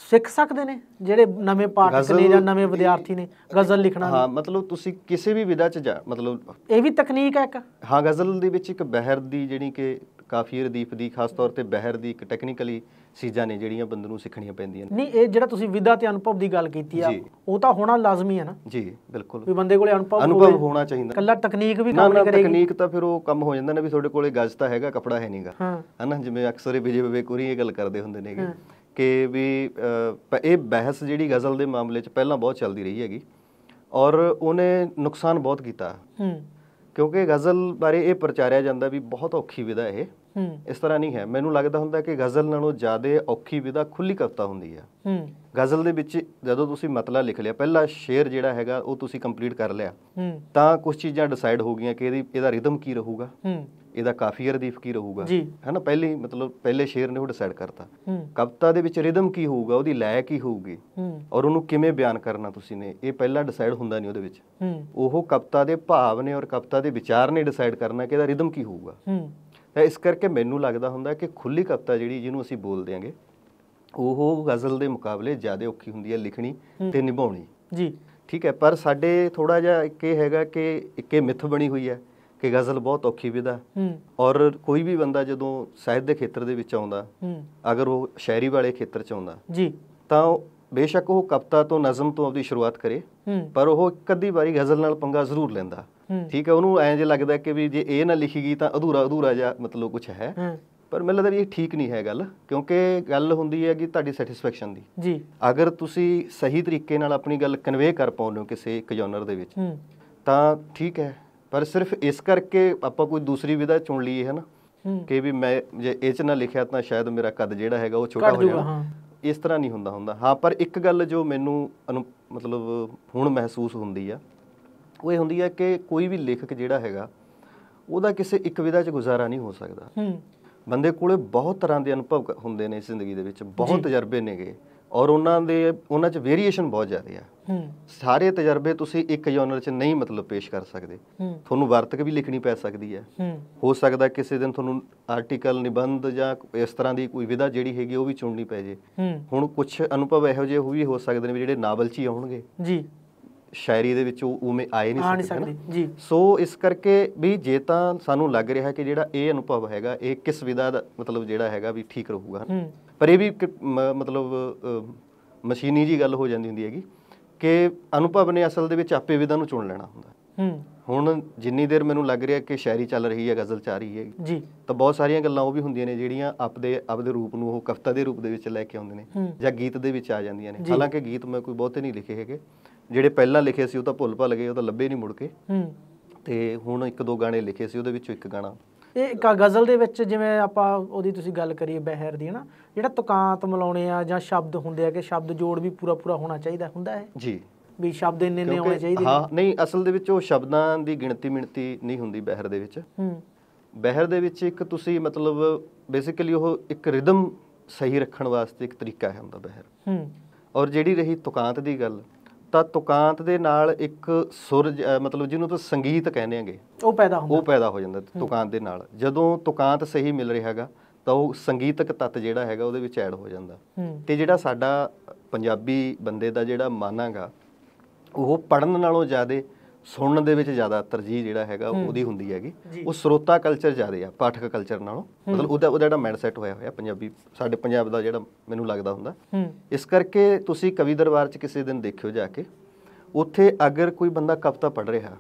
ਸਿੱਖ ਸਕਦੇ ਨੇ ਜਿਹੜੇ ਨਵੇਂ ਪਾਠਕ ਨੇ ਜਾਂ ਨਵੇਂ ਵਿਦਿਆਰਥੀ ਨੇ ਗਜ਼ਲ ਲਿਖਣਾ? ਹਾਂ, ਮਤਲਬ ਤੁਸੀਂ ਕਿਸੇ ਵੀ ਵਿਧਾ 'ਚ ਜਾ, ਮਤਲਬ ਇਹ ਵੀ ਤਕਨੀਕ ਹੈ ਇੱਕ। ਹਾਂ, ਗਜ਼ਲ ਦੇ ਵਿੱਚ ਇੱਕ ਬਹਿਰ ਦੀ ਜਿਹੜੀ ਕਿ ਕਾਫੀਏ ਰਦੀਫ ਦੀ, ਖਾਸ ਤੌਰ ਤੇ ਬਹਿਰ ਦੀ ਇੱਕ ਟੈਕਨੀਕਲੀ ਚੀਜ਼ਾਂ ਨੇ ਜਿਹੜੀਆਂ ਬੰਦੇ ਨੂੰ ਸਿੱਖਣੀਆਂ ਪੈਂਦੀਆਂ ਨੇ। ਨਹੀਂ, ਇਹ ਜਿਹੜਾ ਤੁਸੀਂ ਵਿਧਾ ਤੇ ਅਨੁਭਵ ਦੀ ਗੱਲ ਕੀਤੀ ਆ, ਉਹ ਤਾਂ ਹੋਣਾ ਲਾਜ਼ਮੀ ਹੈ ਨਾ ਜੀ? ਬਿਲਕੁਲ, ਵੀ ਬੰਦੇ ਕੋਲੇ ਅਨੁਭਵ ਹੋਣਾ ਚਾਹੀਦਾ। ਕੱਲਾ ਤਕਨੀਕ ਵੀ ਕੰਮ ਨਹੀਂ ਕਰੇਗੀ। ਤਕਨੀਕ ਤਾਂ ਫਿਰ ਉਹ ਕੰਮ ਹੋ ਜਾਂਦਾ ਨਾ ਵੀ ਤੁਹਾਡੇ ਕੋਲੇ ਗਜ਼ ਤਾਂ ਹੈਗਾ, ਕੱਪੜਾ ਹੈ ਨਹੀਂਗਾ, ਹਨਾ। ਜਿਵੇਂ ਅਕਸਰ ਵਿਜੇ ਵਿਵੇਕਪੁਰੀ ਇਹ ਗੱਲ ਕਰਦੇ ਹੁੰਦੇ ਨੇਗੇ ਕਿ ਵੀ ਇਹ ਬਹਿਸ ਜਿਹੜੀ ਗਜ਼ਲ ਦੇ ਮਾਮਲੇ 'ਚ ਪਹਿਲਾਂ ਬਹੁਤ ਚੱਲਦੀ ਰਹੀ ਹੈਗੀ, ਔਰ ਉਹਨੇ ਨੁਕਸਾਨ ਬਹੁਤ ਕੀਤਾ, ਕਿਉਂਕਿ ਗਜ਼ਲ ਬਾਰੇ ਇਹ ਪ੍ਰਚਾਰਿਆ ਜਾਂਦਾ ਵੀ ਬਹੁਤ ਔਖੀ ਵਿਧਾ ਇਹ। ਇਸ ਤਰ੍ਹਾਂ ਨਹੀਂ ਹੈ। ਮੈਨੂੰ ਲੱਗਦਾ ਹੁੰਦਾ ਕਿ ਗਜ਼ਲ ਨਾਲੋਂ ਜ਼ਿਆਦਾ ਔਖੀ ਵਿਧਾ ਖੁੱਲੀ ਕਵਿਤਾ ਹੁੰਦੀ ਆ। ਗਜ਼ਲ ਦੇ ਵਿੱਚ ਜਦੋਂ ਤੁਸੀਂ ਮਤਲਾ ਲਿਖ ਲਿਆ, ਪਹਿਲਾ ਸ਼ੇਰ ਜਿਹੜਾ ਹੈਗਾ ਉਹ ਤੁਸੀਂ ਕੰਪਲੀਟ ਕਰ ਲਿਆ, ਤਾਂ ਕੁਝ ਚੀਜ਼ਾਂ ਡਿਸਾਈਡ ਹੋ ਗਈਆਂ ਕਿ ਇਹਦਾ ਰਿਦਮ ਕੀ ਰਹੂਗਾ, ਇਹਦਾ ਕਾਫੀਆ ਰਦੀਫ ਕੀ ਰਹੂਗਾ, ਹੈਨਾ। ਪਹਿਲੇ ਸ਼ੇਰ ਨੇ ਉਹ ਡਿਸਾਈਡ ਕਰਤਾ। ਕਵਿਤਾ ਦੇ ਵਿੱਚ ਰਿਦਮ ਕੀ ਹੋਊਗਾ, ਉਹਦੀ ਲੈਅ ਕੀ ਹੋਊਗੀ, ਔਰ ਉਹਨੂੰ ਕਿਵੇਂ ਬਿਆਨ ਕਰਨਾ ਤੁਸੀਂ ਨੇ, ਇਹ ਪਹਿਲਾਂ ਡਿਸਾਈਡ ਹੁੰਦਾ ਨਹੀਂ ਉਹਦੇ ਵਿੱਚ। ਉਹ ਕਵਿਤਾ ਦੇ ਭਾਵ ਨੇ ਔਰ ਕਵਿਤਾ ਦੇ ਵਿਚਾਰ ਨੇ ਡਿਸਾਈਡ ਕਰਨਾ ਕਿ ਇਹਦਾ ਰਿਦਮ ਕੀ ਹੋਊਗਾ। ਤਾਂ ਇਸ ਕਰਕੇ ਮੈਨੂੰ ਲੱਗਦਾ ਹੁੰਦਾ ਕਿ ਖੁੱਲੀ ਕਵਿਤਾ ਜਿਹੜੀ ਜਿਹਨੂੰ ਅਸੀਂ ਬੋਲਦੇ ਆਂਗੇ, ਉਹ ਗਜ਼ਲ ਦੇ ਮੁਕਾਬਲੇ ਜ਼ਿਆਦਾ ਔਖੀ ਹੁੰਦੀ ਹੈ ਲਿਖਣੀ ਤੇ ਨਿਭਾਉਣੀ ਜੀ, ਠੀਕ ਹੈ। ਪਰ ਸਾਡੇ ਥੋੜਾ ਜਿਹਾ ਇੱਕ ਇਹ ਹੈਗਾ ਕਿ ਇੱਕ ਇਹ ਮਿੱਥ ਬਣੀ ਹੋਈ ਹੈ ਕਿ ਗਜ਼ਲ ਬਹੁਤ ਔਖੀ ਵਿਧਾ, ਔਰ ਕੋਈ ਵੀ ਬੰਦਾ ਜਦੋਂ ਸਾਹਿਤ ਦੇ ਖੇਤਰ ਦੇ ਵਿੱਚ ਆਉਂਦਾ, ਅਗਰ ਉਹ ਸ਼ਾਇਰੀ ਵਾਲੇ ਖੇਤਰ 'ਚ ਆਉਂਦਾ ਜੀ, ਤਾਂ ਬੇਸ਼ੱਕ ਉਹ ਕਵਿਤਾ ਤੋਂ, ਨਜ਼ਮ ਤੋਂ ਆਪਦੀ ਸ਼ੁਰੂਆਤ ਕਰੇ, ਪਰ ਉਹ ਇੱਕ ਅੱਧੀ ਵਾਰੀ ਗਜ਼ਲ ਨਾਲ ਪੰਗਾ ਜ਼ਰੂਰ ਲੈਂਦਾ, ਠੀਕ ਹੈ। ਉਹਨੂੰ ਐਂ ਜੇ ਲੱਗਦਾ ਕਿ ਵੀ ਜੇ ਇਹ ਨਾ ਲਿਖੀ ਗਈ ਤਾਂ ਅਧੂਰਾ ਜਿਹਾ ਮਤਲਬ ਕੁਛ ਹੈ, ਪਰ ਮੈਨੂੰ ਲੱਗਦਾ ਵੀ ਇਹ ਠੀਕ ਨਹੀਂ ਹੈ ਗੱਲ, ਕਿਉਂਕਿ ਗੱਲ ਹੁੰਦੀ ਹੈ ਕਿ ਤੁਹਾਡੀ ਸੈਟਿਸਫੈਕਸ਼ਨ ਦੀ ਜੀ। ਅਗਰ ਤੁਸੀਂ ਸਹੀ ਤਰੀਕੇ ਨਾਲ ਆਪਣੀ ਗੱਲ ਕਨਵੇ ਕਰ ਪਾਉਂਦੇ ਹੋ ਕਿਸੇ ਇੱਕ ਜਨਰ ਦੇ ਵਿੱਚ ਤਾਂ ਠੀਕ ਹੈ, ਪਰ ਸਿਰਫ ਇਸ ਕਰਕੇ ਆਪਾਂ ਕੋਈ ਦੂਸਰੀ ਵਿਧਾ ਚੁਣ ਲਈਏ, ਹੈ ਨਾ, ਕਿ ਵੀ ਮੈਂ ਜੇ ਇਹ 'ਚ ਨਾ ਲਿਖਿਆ ਤਾਂ ਸ਼ਾਇਦ ਮੇਰਾ ਕੱਦ ਜਿਹੜਾ ਹੈਗਾ ਉਹ ਛੋਟਾ ਹੋ ਜਾਣਾ, ਇਸ ਤਰ੍ਹਾਂ ਨਹੀਂ ਹੁੰਦਾ ਹਾਂ। ਪਰ ਇੱਕ ਗੱਲ ਜੋ ਮੈਨੂੰ ਮਤਲਬ ਹੁਣ ਮਹਿਸੂਸ ਹੁੰਦੀ ਆ, ਉਹ ਇਹ ਹੁੰਦੀ ਹੈ ਕਿ ਕੋਈ ਵੀ ਲੇਖਕ ਜਿਹੜਾ ਹੈਗਾ ਉਹਦਾ ਕਿਸੇ ਇੱਕ ਵਿਧਾ 'ਚ ਗੁਜ਼ਾਰਾ ਨਹੀਂ ਹੋ ਸਕਦਾ। ਬੰਦੇ ਕੋਲੇ ਬਹੁਤ ਤਰ੍ਹਾਂ ਦੇ ਅਨੁਭਵ ਹੁੰਦੇ ਨੇ ਜ਼ਿੰਦਗੀ ਦੇ ਵਿੱਚ, ਬਹੁਤ ਤਜਰਬੇ ਨੇਗੇ, ਔਰ ਉਹਨਾਂ 'ਚ ਵੇਰੀਏਸ਼ਨ ਬਹੁਤ ਜ਼ਿਆਦਾ ਆ। ਸਾਰੇ ਤਜਰਬੇ ਤੁਸੀਂ ਇੱਕ ਜਨਰ 'ਚ ਨਹੀਂ ਮਤਲਬ ਪੇਸ਼ ਕਰ ਸਕਦੇ। ਤੁਹਾਨੂੰ ਵਾਰਤਕ ਵੀ ਲਿਖਣੀ ਪੈ ਸਕਦੀ ਹੈ, ਹੋ ਸਕਦਾ ਕਿਸੇ ਦਿਨ ਤੁਹਾਨੂੰ ਆਰਟੀਕਲ, ਨਿਬੰਧ ਜਾਂ ਇਸ ਤਰ੍ਹਾਂ ਦੀ ਕੋਈ ਵਿਧਾ ਜਿਹੜੀ ਹੈਗੀ ਉਹ ਵੀ ਚੁਣਨੀ ਪੈ ਜੇ। ਹੁਣ ਕੁਝ ਅਨੁਭਵ ਇਹੋ ਜਿਹੇ ਵੀ ਹੋ ਸਕਦੇ ਨੇ ਵੀ ਜਿਹੜੇ ਨਾਵਲ 'ਚ ਹੀ ਆਉਣਗੇ ਜੀ, ਸ਼ਾਇਰੀ ਦੇ ਵਿੱਚ ਉਵੇਂ ਆਏ ਨਹੀਂ ਸਕਦੇ ਜੀ। ਸੋ ਇਸ ਕਰਕੇ ਵੀ ਜੇ ਤਾਂ ਸਾਨੂੰ ਲੱਗ ਰਿਹਾ ਕਿ ਜਿਹੜਾ ਇਹ ਅਨੁਭਵ ਹੈਗਾ ਇਹ ਕਿਸ ਵਿਧਾ ਦਾ ਮਤਲਬ ਜਿਹੜਾ ਹੈਗਾ ਵੀ ਠੀਕ ਰਹੂਗਾ, ਪਰ ਇਹ ਵੀ ਮਤਲਬ ਮਸ਼ੀਨੀ ਜੀ ਗੱਲ ਹੋ ਜਾਂਦੀ ਹੁੰਦੀ ਹੈਗੀ ਕਿ ਅਨੁਭਵ ਨੇ ਅਸਲ ਦੇ ਵਿੱਚ ਆਪੇ ਵਿਧਾ ਨੂੰ ਚੁਣ ਲੈਣਾ ਹੁੰਦਾ। ਹੁਣ ਜਿੰਨੀ ਦੇਰ ਮੈਨੂੰ ਲੱਗ ਰਿਹਾ ਕਿ ਸ਼ਾਇਰੀ ਚੱਲ ਰਹੀ ਹੈ, ਗਜ਼ਲ ਚੱਲ ਰਹੀ ਹੈ ਜੀ, ਤਾਂ ਬਹੁਤ ਸਾਰੀਆਂ ਗੱਲਾਂ ਉਹ ਵੀ ਹੁੰਦੀਆਂ ਨੇ ਜਿਹੜੀਆਂ ਆਪਦੇ ਰੂਪ ਨੂੰ ਉਹ ਕਵਿਤਾ ਦੇ ਰੂਪ ਦੇ ਵਿੱਚ ਲੈ ਕੇ ਆਉਂਦੇ ਨੇ ਜਾਂ ਗੀਤ ਦੇ ਵਿੱਚ ਆ ਜਾਂਦੀਆਂ ਨੇ। ਹਾਲਾਂਕਿ ਗੀਤ ਮੈਂ ਕੋਈ ਬਹੁਤੇ ਨਹੀਂ ਲਿਖੇ ਹੈਗੇ, ਜਿਹੜੇ ਪਹਿਲਾਂ ਲਿਖੇ ਸੀ ਉਹ ਤਾਂ ਭੁੱਲ ਭੱਲ ਗਏ, ਉਹ ਤਾਂ ਲੱਭੇ ਨਹੀਂ ਮੁੜ ਕੇ। ਤੇ ਹੁਣ 1-2 ਗਾਣੇ ਲਿਖੇ ਸੀ, ਉਹਦੇ ਵਿੱਚੋਂ ਇੱਕ ਗਾਣਾ ਇਹ ਗਜ਼ਲ ਦੇ ਵਿੱਚ, ਜਿਵੇਂ ਆਪਾਂ ਉਹਦੀ ਤੁਸੀਂ ਗੱਲ ਕਰੀਏ ਬਹਿਰ ਦੀ, ਨਾ ਜਿਹੜਾ ਤੁਕਾਂਤ ਮਿਲਾਉਣੇ ਆ ਜਾਂ ਸ਼ਬਦ ਹੁੰਦੇ ਆ ਕਿ ਸ਼ਬਦ ਜੋੜ ਵੀ ਪੂਰਾ ਹੋਣਾ ਚਾਹੀਦਾ ਹੁੰਦਾ ਹੈ ਜੀ, ਵੀ ਸ਼ਬਦ ਇੰਨੇ ਹੋਣੇ ਚਾਹੀਦੇ। ਹਾਂ, ਨਹੀਂ, ਅਸਲ ਦੇ ਵਿੱਚ ਉਹ ਸ਼ਬਦਾਂ ਦੀ ਗਿਣਤੀ ਮਿਣਤੀ ਨਹੀਂ ਹੁੰਦੀ ਬਹਿਰ ਦੇ ਵਿੱਚ। ਬਹਿਰ ਦੇ ਵਿੱਚ ਇੱਕ ਤੁਸੀਂ ਮਤਲਬ ਬੇਸਿਕਲੀ ਉਹ ਇੱਕ ਰਿਦਮ ਸਹੀ ਰੱਖਣ ਵਾਸਤੇ ਇੱਕ ਤਰੀਕਾ ਹੈ ਹੁੰਦਾ ਬਹਿਰ। ਔਰ ਜਿਹੜੀ ਰਹੀ ਤੁਕਾਂਤ ਦੀ ਗੱਲ, ਤਾਂ ਤੁਕਾਂਤ ਦੇ ਨਾਲ ਇੱਕ ਸੁਰ ਮਤਲਬ ਜਿਹਨੂੰ ਤੁਸੀਂ ਸੰਗੀਤ ਕਹਿੰਦੇ ਹੈਗੇ, ਉਹ ਪੈਦਾ ਹੋ ਜਾਂਦਾ ਤੁਕਾਂਤ ਦੇ ਨਾਲ। ਜਦੋਂ ਤੁਕਾਂਤ ਸਹੀ ਮਿਲ ਰਿਹਾ ਹੈਗਾ ਤਾਂ ਉਹ ਸੰਗੀਤਕ ਤੱਤ ਜਿਹੜਾ ਹੈਗਾ ਉਹਦੇ ਵਿੱਚ ਐਡ ਹੋ ਜਾਂਦਾ। ਤੇ ਜਿਹੜਾ ਸਾਡਾ ਪੰਜਾਬੀ ਬੰਦੇ ਦਾ ਜਿਹੜਾ ਮਨ ਹੈਗਾ ਉਹ ਪੜ੍ਹਨ ਨਾਲੋਂ ਜ਼ਿਆਦਾ ਸੁਣਨ ਦੇ ਵਿੱਚ ਜ਼ਿਆਦਾ ਤਰਜੀਹ ਜਿਹੜਾ ਹੈਗਾ ਉਹਦੀ ਹੁੰਦੀ ਹੈਗੀ। ਉਹ ਸਰੋਤਾ ਕਲਚਰ ਜ਼ਿਆਦਾ ਆ ਪਾਠਕ ਕਲਚਰ ਨਾਲੋਂ, ਮਤਲਬ ਉਹਦਾ ਜਿਹੜਾ ਮਾਈਂਡ ਸੈਟ ਹੋਇਆ ਸਾਡੇ ਪੰਜਾਬ ਦਾ ਜਿਹੜਾ ਮੈਨੂੰ ਲੱਗਦਾ ਹੁੰਦਾ। ਇਸ ਕਰਕੇ ਤੁਸੀਂ ਕਵੀ ਦਰਬਾਰ 'ਚ ਕਿਸੇ ਦਿਨ ਦੇਖਿਓ ਜਾ ਕੇ, ਉੱਥੇ ਅਗਰ ਕੋਈ ਬੰਦਾ ਕਵਿਤਾ ਪੜ੍ਹ ਰਿਹਾ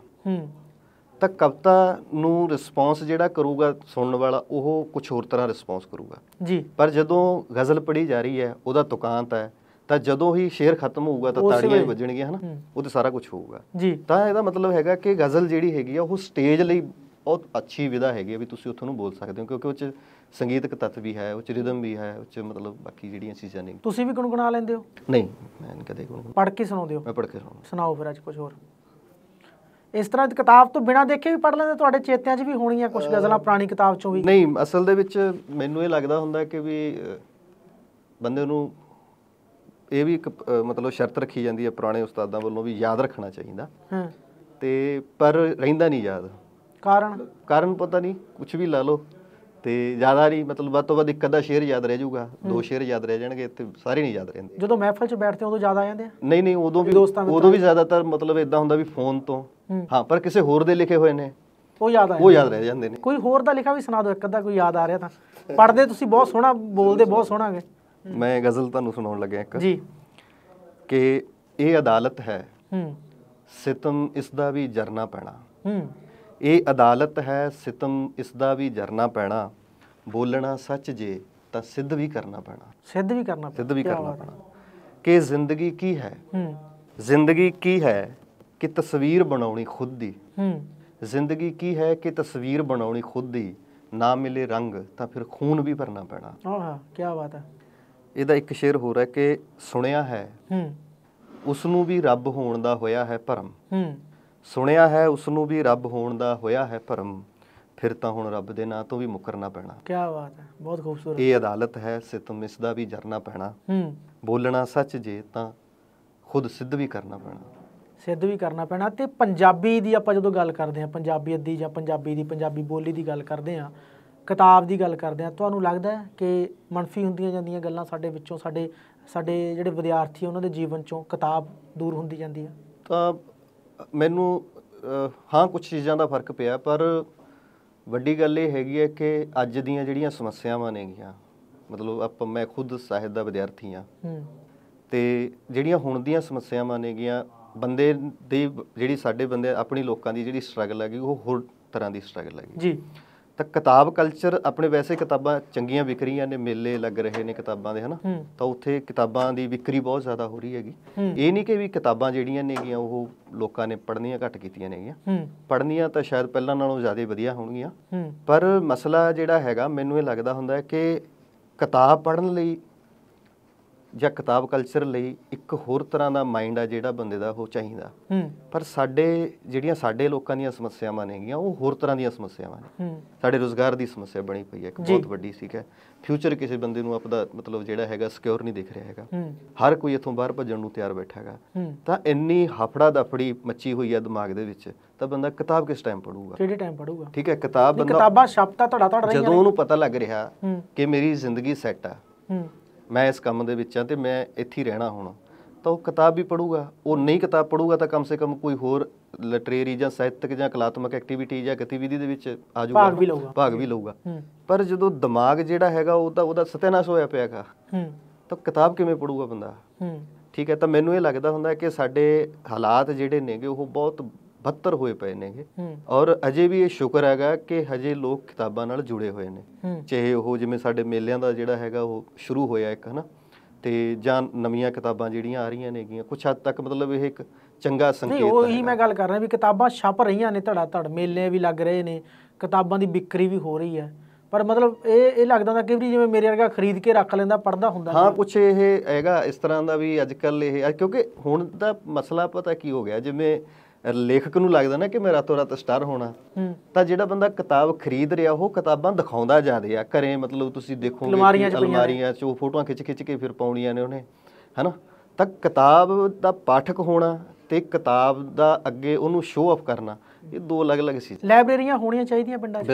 ਤਾਂ ਕਵਿਤਾ ਨੂੰ ਰਿਸਪੌਂਸ ਜਿਹੜਾ ਕਰੂਗਾ ਸੁਣਨ ਵਾਲਾ, ਉਹ ਕੁਝ ਹੋਰ ਤਰ੍ਹਾਂ ਰਿਸਪੌਂਸ ਕਰੂਗਾ ਜੀ। ਪਰ ਜਦੋਂ ਗਜ਼ਲ ਪੜ੍ਹੀ ਜਾ ਰਹੀ ਹੈ, ਉਹਦਾ ਤੁਕਾਂਤ ਹੈ, ਤਾਂ ਜਦੋਂ ਹੀ ਸ਼ੇਰ ਖਤਮ ਹੋਊਗਾ ਤਾਂ ਤਾੜੀਆਂ ਵੀ ਵੱਜਣਗੀਆਂ, ਹਨਾ, ਉਹ ਤੇ ਸਾਰਾ ਕੁਝ ਹੋਊਗਾ ਜੀ। ਤਾਂ ਇਹਦਾ ਮਤਲਬ ਹੈਗਾ ਕਿ ਗਜ਼ਲ ਜਿਹੜੀ ਹੈਗੀ ਆ ਉਹ ਸਟੇਜ ਲਈ ਬਹੁਤ ਅੱਛੀ ਵਿਧਾ ਹੈਗੀ ਆ ਵੀ ਤੁਸੀਂ ਉੱਥੋਂ ਨੂੰ ਬੋਲ ਸਕਦੇ ਹੋ, ਕਿਉਂਕਿ ਉਹ 'ਚ ਸੰਗੀਤਕ ਤੱਤ ਵੀ ਹੈ, ਉਹ 'ਚ ਰਿਦਮ ਵੀ ਹੈ, ਉਹ 'ਚ ਮਤਲਬ ਬਾਕੀ ਜਿਹੜੀਆਂ ਚੀਜ਼ਾਂ ਨੇ। ਤੁਸੀਂ ਵੀ ਗੁਣਗੁਣਾ ਲੈਂਦੇ ਹੋ? ਨਹੀਂ, ਮੈਂ ਨਹੀਂ ਕਦੇ ਗੁਣਗੁਣਾ। ਪੜ੍ਹ ਕੇ ਸੁਣਾਉਂਦੇ ਹੋ? ਮੈਂ ਪੜ੍ਹ ਕੇ ਸੁਣਾਉਂਦਾ। ਸੁਣਾਓ ਫਿਰ ਅੱਜ ਕੁਝ ਹੋਰ ਇਸ ਤਰ੍ਹਾਂ ਦੀ ਕਿਤਾਬ ਤੋਂ ਬਿਨਾਂ ਦੇਖੇ ਵੀ ਪੜ੍ਹ ਲੈਂਦੇ? ਤੁਹਾਡੇ ਚੇਤਿਆਂ 'ਚ ਵੀ ਹੋਣੀਆਂ ਕੁਝ ਗਜ਼ਲਾਂ ਪੁਰਾਣੀ ਕਿਤਾਬ 'ਚੋਂ ਵੀ? ਨਹੀਂ, ਅਸਲ ਦੇ ਵਿੱਚ ਮੈਨੂੰ ਇਹ ਲੱਗਦਾ ਹੁੰਦਾ ਕਿ ਵੀ ਬੰਦੇ ਨੂੰ ਇਹ ਵੀ ਇੱਕ ਮਤਲਬ ਸ਼ਰਤ ਰੱਖੀ ਜਾਂਦੀ ਹੈ ਪੁਰਾਣੇ ਉਸਤਾਦਾਂ ਵੱਲੋਂ ਵੀ ਯਾਦ ਰੱਖਣਾ ਚਾਹੀਦਾ, ਤੇ ਪਰ ਰਹਿੰਦਾ ਨਹੀਂ ਯਾਦ। ਕਾਰਨ ਪਤਾ ਨਹੀਂ, ਕੁਝ ਵੀ ਲਾ ਲਓ, ਤੇ ਜ਼ਿਆਦਾ ਨਹੀਂ, ਮਤਲਬ ਵੱਧ ਤੋਂ ਵੱਧ ਇੱਕ ਅੱਧਾ ਸ਼ੇਰ ਯਾਦ ਰਹਿ ਜਾਊਗਾ, 2 ਸ਼ੇਰ ਯਾਦ ਰਹਿ ਜਾਣਗੇ, ਤੇ ਸਾਰੇ ਨਹੀਂ ਯਾਦ ਰਹਿੰਦੇ। ਜਦੋਂ ਮਹਿਫਲ 'ਚ ਬੈਠਦੇ ਉਦੋਂ ਯਾਦ ਆ ਜਾਂਦੇ ਆ? ਨਹੀਂ, ਉਦੋਂ ਵੀ ਜ਼ਿਆਦਾਤਰ ਮਤਲਬ ਇਦਾਂ ਹੁੰਦਾ ਵੀ ਫੋਨ ਤੋਂ, ਹਾਂ, ਪਰ ਕਿਸੇ ਹੋਰ ਦੇ ਲਿਖੇ ਹੋਏ ਨੇ ਉਹ ਯਾਦ ਰਹਿ ਜਾਂਦੇ ਨੇ। ਕੋਈ ਹੋਰ ਦਾ ਲਿਖਾ ਵੀ ਸੁਣਾ ਦਿਓ ਇੱਕ ਅੱਧਾ, ਕੋਈ ਯਾਦ ਆ ਰਿਹਾ ਤਾਂ। ਪੜ੍ਹਦੇ ਤੁਸੀਂ ਬਹੁਤ ਸੋਹਣਾ, ਬੋਲਦੇ ਬਹੁਤ ਸੋਹਣਾ ਹੈਗੇ। ਮੈਂ ਗਜ਼ਲ ਤੁਹਾਨੂੰ ਸੁਣਾਉਣ ਲੱਗਿਆ ਇੱਕ ਜੀ, ਕਿ ਇਹ ਅਦਾਲਤ ਹੈ ਸਿਤਮ ਇਸ ਦਾ ਵੀ ਜਰਨਾ ਪੈਣਾ। ਇਹ ਅਦਾਲਤ ਹੈ ਸਿਤਮ ਇਸ ਦਾ ਵੀ ਜਰਨਾ ਪੈਣਾ, ਬੋਲਣਾ ਸੱਚ ਜੇ ਤਾਂ ਸਿੱਧ ਵੀ ਕਰਨਾ ਪੈਣਾ। ਸਿੱਧ ਵੀ ਕਰਨਾ ਪੈਣਾ। ਕਿ ਜ਼ਿੰਦਗੀ ਕੀ ਹੈ? ਜ਼ਿੰਦਗੀ ਕੀ ਹੈ ਕਿ ਤਸਵੀਰ ਬਣਾਉਣੀ ਖੁਦ ਦੀ। ਜ਼ਿੰਦਗੀ ਕੀ ਹੈ ਕਿ ਤਸਵੀਰ ਬਣਾਉਣੀ ਖੁਦ ਦੀ, ਨਾ ਮਿਲੇ ਰੰਗ ਤਾਂ ਫਿਰ ਖੂਨ ਵੀ ਭਰਨਾ ਪੈਣਾ। ਆਹਾ, ਕੀ ਬਾਤ ਹੈ। ਇਹਦਾ ਇੱਕ ਸ਼ੇਰ ਹੋਰ ਹੈ ਕਿ ਸੁਣਿਆ ਹੈ ਉਸ ਨੂੰ ਵੀ ਰੱਬ ਹੋਣ ਦਾ ਹੋਇਆ ਹੈ ਭਰਮ। ਸੁਣਿਆ ਹੈ ਉਸ ਨੂੰ ਵੀ ਰੱਬ ਹੋਣ ਦਾ ਹੋਇਆ ਹੈ ਭਰਮ, ਫਿਰ ਤਾਂ ਹੁਣ ਰੱਬ ਦੇ ਨਾਂ ਤੋਂ ਵੀ ਮੁਕਰਨਾ ਪੈਣਾ। ਕੀ ਬਾਤ ਹੈ, ਬਹੁਤ ਖੂਬਸੂਰਤ। ਇਹ ਅਦਾਲਤ ਹੈ ਸਿਤਮ ਇਸ ਦਾ ਵੀ ਜਰਨਾ ਪੈਣਾ, ਬੋਲਣਾ ਸੱਚ ਜੇ ਤਾਂ ਖੁਦ ਸਿੱਧ ਵੀ ਕਰਨਾ ਪੈਣਾ। ਤੇ ਪੰਜਾਬੀ ਦੀ ਆਪਾਂ ਜਦੋਂ ਗੱਲ ਕਰਦੇ ਹਾਂ, ਪੰਜਾਬੀਅਤ ਦੀ ਜਾਂ ਪੰਜਾਬੀ ਬੋਲੀ ਦੀ ਗੱਲ ਕਰਦੇ ਹਾਂ, ਕਿਤਾਬ ਦੀ ਗੱਲ ਕਰਦੇ ਹਾਂ, ਤੁਹਾਨੂੰ ਲੱਗਦਾ ਹੈ ਕਿ ਮਨਫੀ ਹੁੰਦੀਆਂ ਜਾਂਦੀਆਂ ਗੱਲਾਂ ਸਾਡੇ ਵਿੱਚੋਂ, ਸਾਡੇ ਜਿਹੜੇ ਵਿਦਿਆਰਥੀ ਉਹਨਾਂ ਦੇ ਜੀਵਨ 'ਚੋਂ ਕਿਤਾਬ ਦੂਰ ਹੁੰਦੀ ਜਾਂਦੀ ਹੈ? ਤਾਂ ਮੈਨੂੰ ਹਾਂ, ਕੁਝ ਚੀਜ਼ਾਂ ਦਾ ਫਰਕ ਪਿਆ, ਪਰ ਵੱਡੀ ਗੱਲ ਇਹ ਹੈਗੀ ਹੈ ਕਿ ਅੱਜ ਦੀਆਂ ਜਿਹੜੀਆਂ ਸਮੱਸਿਆਵਾਂ ਨੇਗੀਆਂ, ਮਤਲਬ ਮੈਂ ਖੁਦ ਸਾਹਿਤ ਦਾ ਵਿਦਿਆਰਥੀ ਹਾਂ, ਤੇ ਜਿਹੜੀਆਂ ਹੁਣ ਦੀਆਂ ਸਮੱਸਿਆਵਾਂ ਨੇਗੀਆਂ, ਬੰਦੇ ਦੀ ਜਿਹੜੀ ਸਾਡੇ ਬੰਦੇ ਆਪਣੀ ਲੋਕਾਂ ਦੀ ਜਿਹੜੀ ਸਟਰਗਲ ਹੈਗੀ ਉਹ ਹੋਰ ਤਰ੍ਹਾਂ ਦੀ ਸਟਰਗਲ ਹੈਗੀ ਜੀ। ਤਾਂ ਕਿਤਾਬ ਕਲਚਰ ਆਪਣੇ, ਵੈਸੇ ਕਿਤਾਬਾਂ ਚੰਗੀਆਂ ਵਿਕ ਰਹੀਆਂ ਨੇ, ਮੇਲੇ ਲੱਗ ਰਹੇ ਨੇ ਕਿਤਾਬਾਂ ਦੇ, ਹਨਾ, ਤਾਂ ਉੱਥੇ ਕਿਤਾਬਾਂ ਦੀ ਵਿਕਰੀ ਬਹੁਤ ਜ਼ਿਆਦਾ ਹੋ ਰਹੀ ਹੈਗੀ। ਇਹ ਨਹੀਂ ਕਿ ਵੀ ਕਿਤਾਬਾਂ ਜਿਹੜੀਆਂ ਨੇਗੀਆਂ ਉਹ ਲੋਕਾਂ ਨੇ ਪੜ੍ਹਨੀਆਂ ਘੱਟ ਕੀਤੀਆਂ ਨੇਗੀਆਂ, ਪੜ੍ਹਨੀਆਂ ਤਾਂ ਸ਼ਾਇਦ ਪਹਿਲਾਂ ਨਾਲੋਂ ਜ਼ਿਆਦਾ ਵਧੀਆ ਹੋਣਗੀਆਂ, ਪਰ ਮਸਲਾ ਜਿਹੜਾ ਹੈਗਾ ਮੈਨੂੰ ਇਹ ਲੱਗਦਾ ਹੁੰਦਾ ਹੈ ਕਿ ਕਿਤਾਬ ਪੜ੍ਹਨ ਲਈ ਜਾਂ ਕਿਤਾਬ ਕਲਚਰ ਲਈ ਇੱਕ ਹੋਰ ਤਰ੍ਹਾਂ ਦਾ ਮਾਈਂਡ ਆ ਜਿਹੜਾ ਬੰਦੇ ਦਾ ਉਹ ਚਾਹੀਦਾ। ਪਰ ਜਿਹੜੀਆਂ ਸਾਡੇ ਲੋਕਾਂ ਦੀਆਂ ਸਮੱਸਿਆਵਾਂ ਨੇਗੀਆਂ ਉਹ ਹੋਰ ਤਰ੍ਹਾਂ ਦੀਆਂ ਸਮੱਸਿਆਵਾਂ ਨੇ। ਸਾਡੇ ਰੁਜ਼ਗਾਰ ਦੀ ਸਮੱਸਿਆ ਬਣੀ ਪਈ ਹੈ ਇੱਕ ਬਹੁਤ ਵੱਡੀ, ਠੀਕ ਹੈ। ਫਿਊਚਰ ਕਿਸੇ ਬੰਦੇ ਨੂੰ ਆਪਦਾ ਮਤਲਬ ਜਿਹੜਾ ਹੈਗਾ ਸਿਕਿਉਰ ਨਹੀਂ ਦਿਖ ਰਿਹਾ ਹੈਗਾ। ਹਰ ਕੋਈ ਇੱਥੋਂ ਬਾਹਰ ਭੱਜਣ ਨੂੰ ਤਿਆਰ ਬੈਠਾ ਹੈਗਾ। ਤਾਂ ਇੰਨੀ ਹਫੜਾ ਦਫੜੀ ਮੱਚੀ ਹੋਈ ਹੈ ਦਿਮਾਗ ਦੇ ਵਿੱਚ, ਤਾਂ ਬੰਦਾ ਕਿਤਾਬ ਕਿਸ ਟਾਈਮ ਪੜੂਗਾ, ਕਿਹੜੇ ਟਾਈਮ ਪੜੂਗਾ? ਠੀਕ ਹੈ, ਕਿਤਾਬਾਂ ਸ਼ਬਦਾਂ ਧੜਾ ਰਹੀਆਂ ਜਦੋਂ ਉਹਨੂੰ ਪਤਾ ਲੱਗ ਰਿਹਾ ਕਿ ਮੇਰੀ ਜ਼ਿੰਦਗੀ ਸੈੱਟ ਆ, ਮੈਂ ਇਸ ਕੰਮ ਦੇ ਵਿੱਚ ਆ ਤੇ ਮੈਂ ਇੱਥੇ ਹੀ ਰਹਿਣਾ ਹੁਣ, ਤਾਂ ਉਹ ਕਿਤਾਬ ਵੀ ਪੜੂਗਾ। ਉਹ ਨਹੀਂ ਕਿਤਾਬ ਪੜੂਗਾ ਤਾਂ ਕਮ ਸੇ ਕਮ ਕੋਈ ਹੋਰ ਲਿਟਰੇਰੀ ਜਾਂ ਸਾਹਿਤਕ ਜਾਂ ਕਲਾਤਮਕ ਐਕਟੀਵਿਟੀ ਜਾਂ ਗਤੀਵਿਧੀ ਦੇ ਵਿੱਚ ਆ ਜਾਊਗਾ, ਭਾਗ ਵੀ ਲਊਗਾ। ਪਰ ਜਦੋਂ ਦਿਮਾਗ ਜਿਹੜਾ ਹੈਗਾ ਉਹਦਾ ਸਤਿਆਨਾਸ਼ ਹੋਇਆ ਪਿਆ ਹੈਗਾ, ਤਾਂ ਕਿਤਾਬ ਕਿਵੇਂ ਪੜੂਗਾ ਬੰਦਾ? ਠੀਕ ਹੈ, ਤਾਂ ਮੈਨੂੰ ਇਹ ਲੱਗਦਾ ਹੁੰਦਾ ਕਿ ਸਾਡੇ ਹਾਲਾਤ ਜਿਹੜੇ ਨੇਗੇ ਉਹ ਬਹੁਤ ਬੱਤਰ ਹੋਏ ਪਏ ਨੇਗੇ। ਔਰ ਅਜੇ ਵੀ ਇਹ ਸ਼ੁਕਰ ਹੈਗਾ ਕਿ ਹਜੇ ਲੋਕ ਕਿਤਾਬਾਂ ਨਾਲ ਜੁੜੇ ਹੋਏ ਨੇ, ਚਾਹੇ ਉਹ ਜਿਵੇਂ ਸਾਡੇ ਮੇਲਿਆਂ ਦਾ ਜਿਹੜਾ ਹੈਗਾ ਉਹ ਸ਼ੁਰੂ ਹੋਇਆ ਇੱਕ, ਹਨਾ, ਤੇ ਜਾਂ ਨਵੀਆਂ ਕਿਤਾਬਾਂ ਜਿਹੜੀਆਂ ਆ ਰਹੀਆਂ ਨੇਗੀਆਂ, ਕੁਛ ਹੱਦ ਤੱਕ ਮਤਲਬ ਇਹ ਇੱਕ ਚੰਗਾ ਸੰਕੇਤ ਹੈ। ਉਹੀ ਮੈਂ ਗੱਲ ਕਰ ਰਿਹਾ ਵੀ ਕਿਤਾਬਾਂ ਛਪ ਰਹੀਆਂ ਨੇ ਧੜਾ ਧੜ, ਮੇਲੇ ਵੀ ਲੱਗ ਰਹੇ ਨੇ, ਕਿਤਾਬਾਂ ਦੀ ਵਿਕਰੀ ਵੀ ਹੋ ਰਹੀ ਹੈ। ਪਰ ਮਤਲਬ ਇਹ ਲੱਗਦਾ ਹੁੰਦਾ ਕਿ ਜਿਵੇਂ ਮੇਰੇ ਵਰਗਾ ਖਰੀਦ ਕੇ ਰੱਖ ਲੈਂਦਾ, ਪੜ੍ਹਦਾ ਹੁੰਦਾ। ਹਾਂ, ਕੁਛ ਇਹ ਹੈਗਾ ਇਸ ਤਰ੍ਹਾਂ ਦਾ ਵੀ ਅੱਜ ਕੱਲ੍ਹ ਇਹ, ਕਿਉਂਕਿ ਹੁਣ ਦਾ ਮਸਲਾ ਪਤਾ ਕੀ ਹੋ ਗਿਆ, ਜਿਵੇਂ ਲੇਖਕ ਨੂੰ ਲੱਗਦਾ ਨਾ ਕਿ ਮੈਂ ਰਾਤੋਂ ਰਾਤ ਸਟਾਰ ਹੋਣਾ, ਤਾਂ ਜਿਹੜਾ ਬੰਦਾ ਕਿਤਾਬ ਖਰੀਦ ਰਿਹਾ ਉਹ ਕਿਤਾਬਾਂ ਦਿਖਾਉਂਦਾ ਜ਼ਿਆਦਾ ਆ ਘਰੇ। ਮਤਲਬ ਤੁਸੀਂ ਦੇਖੋਗੇ ਅਲਮਾਰੀਆਂ 'ਚ ਉਹ ਫੋਟੋਆਂ ਖਿੱਚ ਕੇ ਫਿਰ ਪਾਉਣੀਆਂ ਨੇ ਉਹਨੇ, ਹਨਾ। ਤਾਂ ਕਿਤਾਬ ਦਾ ਪਾਠਕ ਹੋਣਾ ਤੇ ਕਿਤਾਬ ਦਾ ਅੱਗੇ ਉਹਨੂੰ ਸ਼ੋਅ ਆਫ ਕਰਨਾ, ਇਹ ਦੋ ਅਲੱਗ-ਅਲੱਗ ਸੀ। ਲਾਇਬ੍ਰੇਰੀਆਂ ਹੋਣੀਆਂ ਚਾਹੀਦੀਆਂ ਪਿੰਡਾਂ 'ਚ।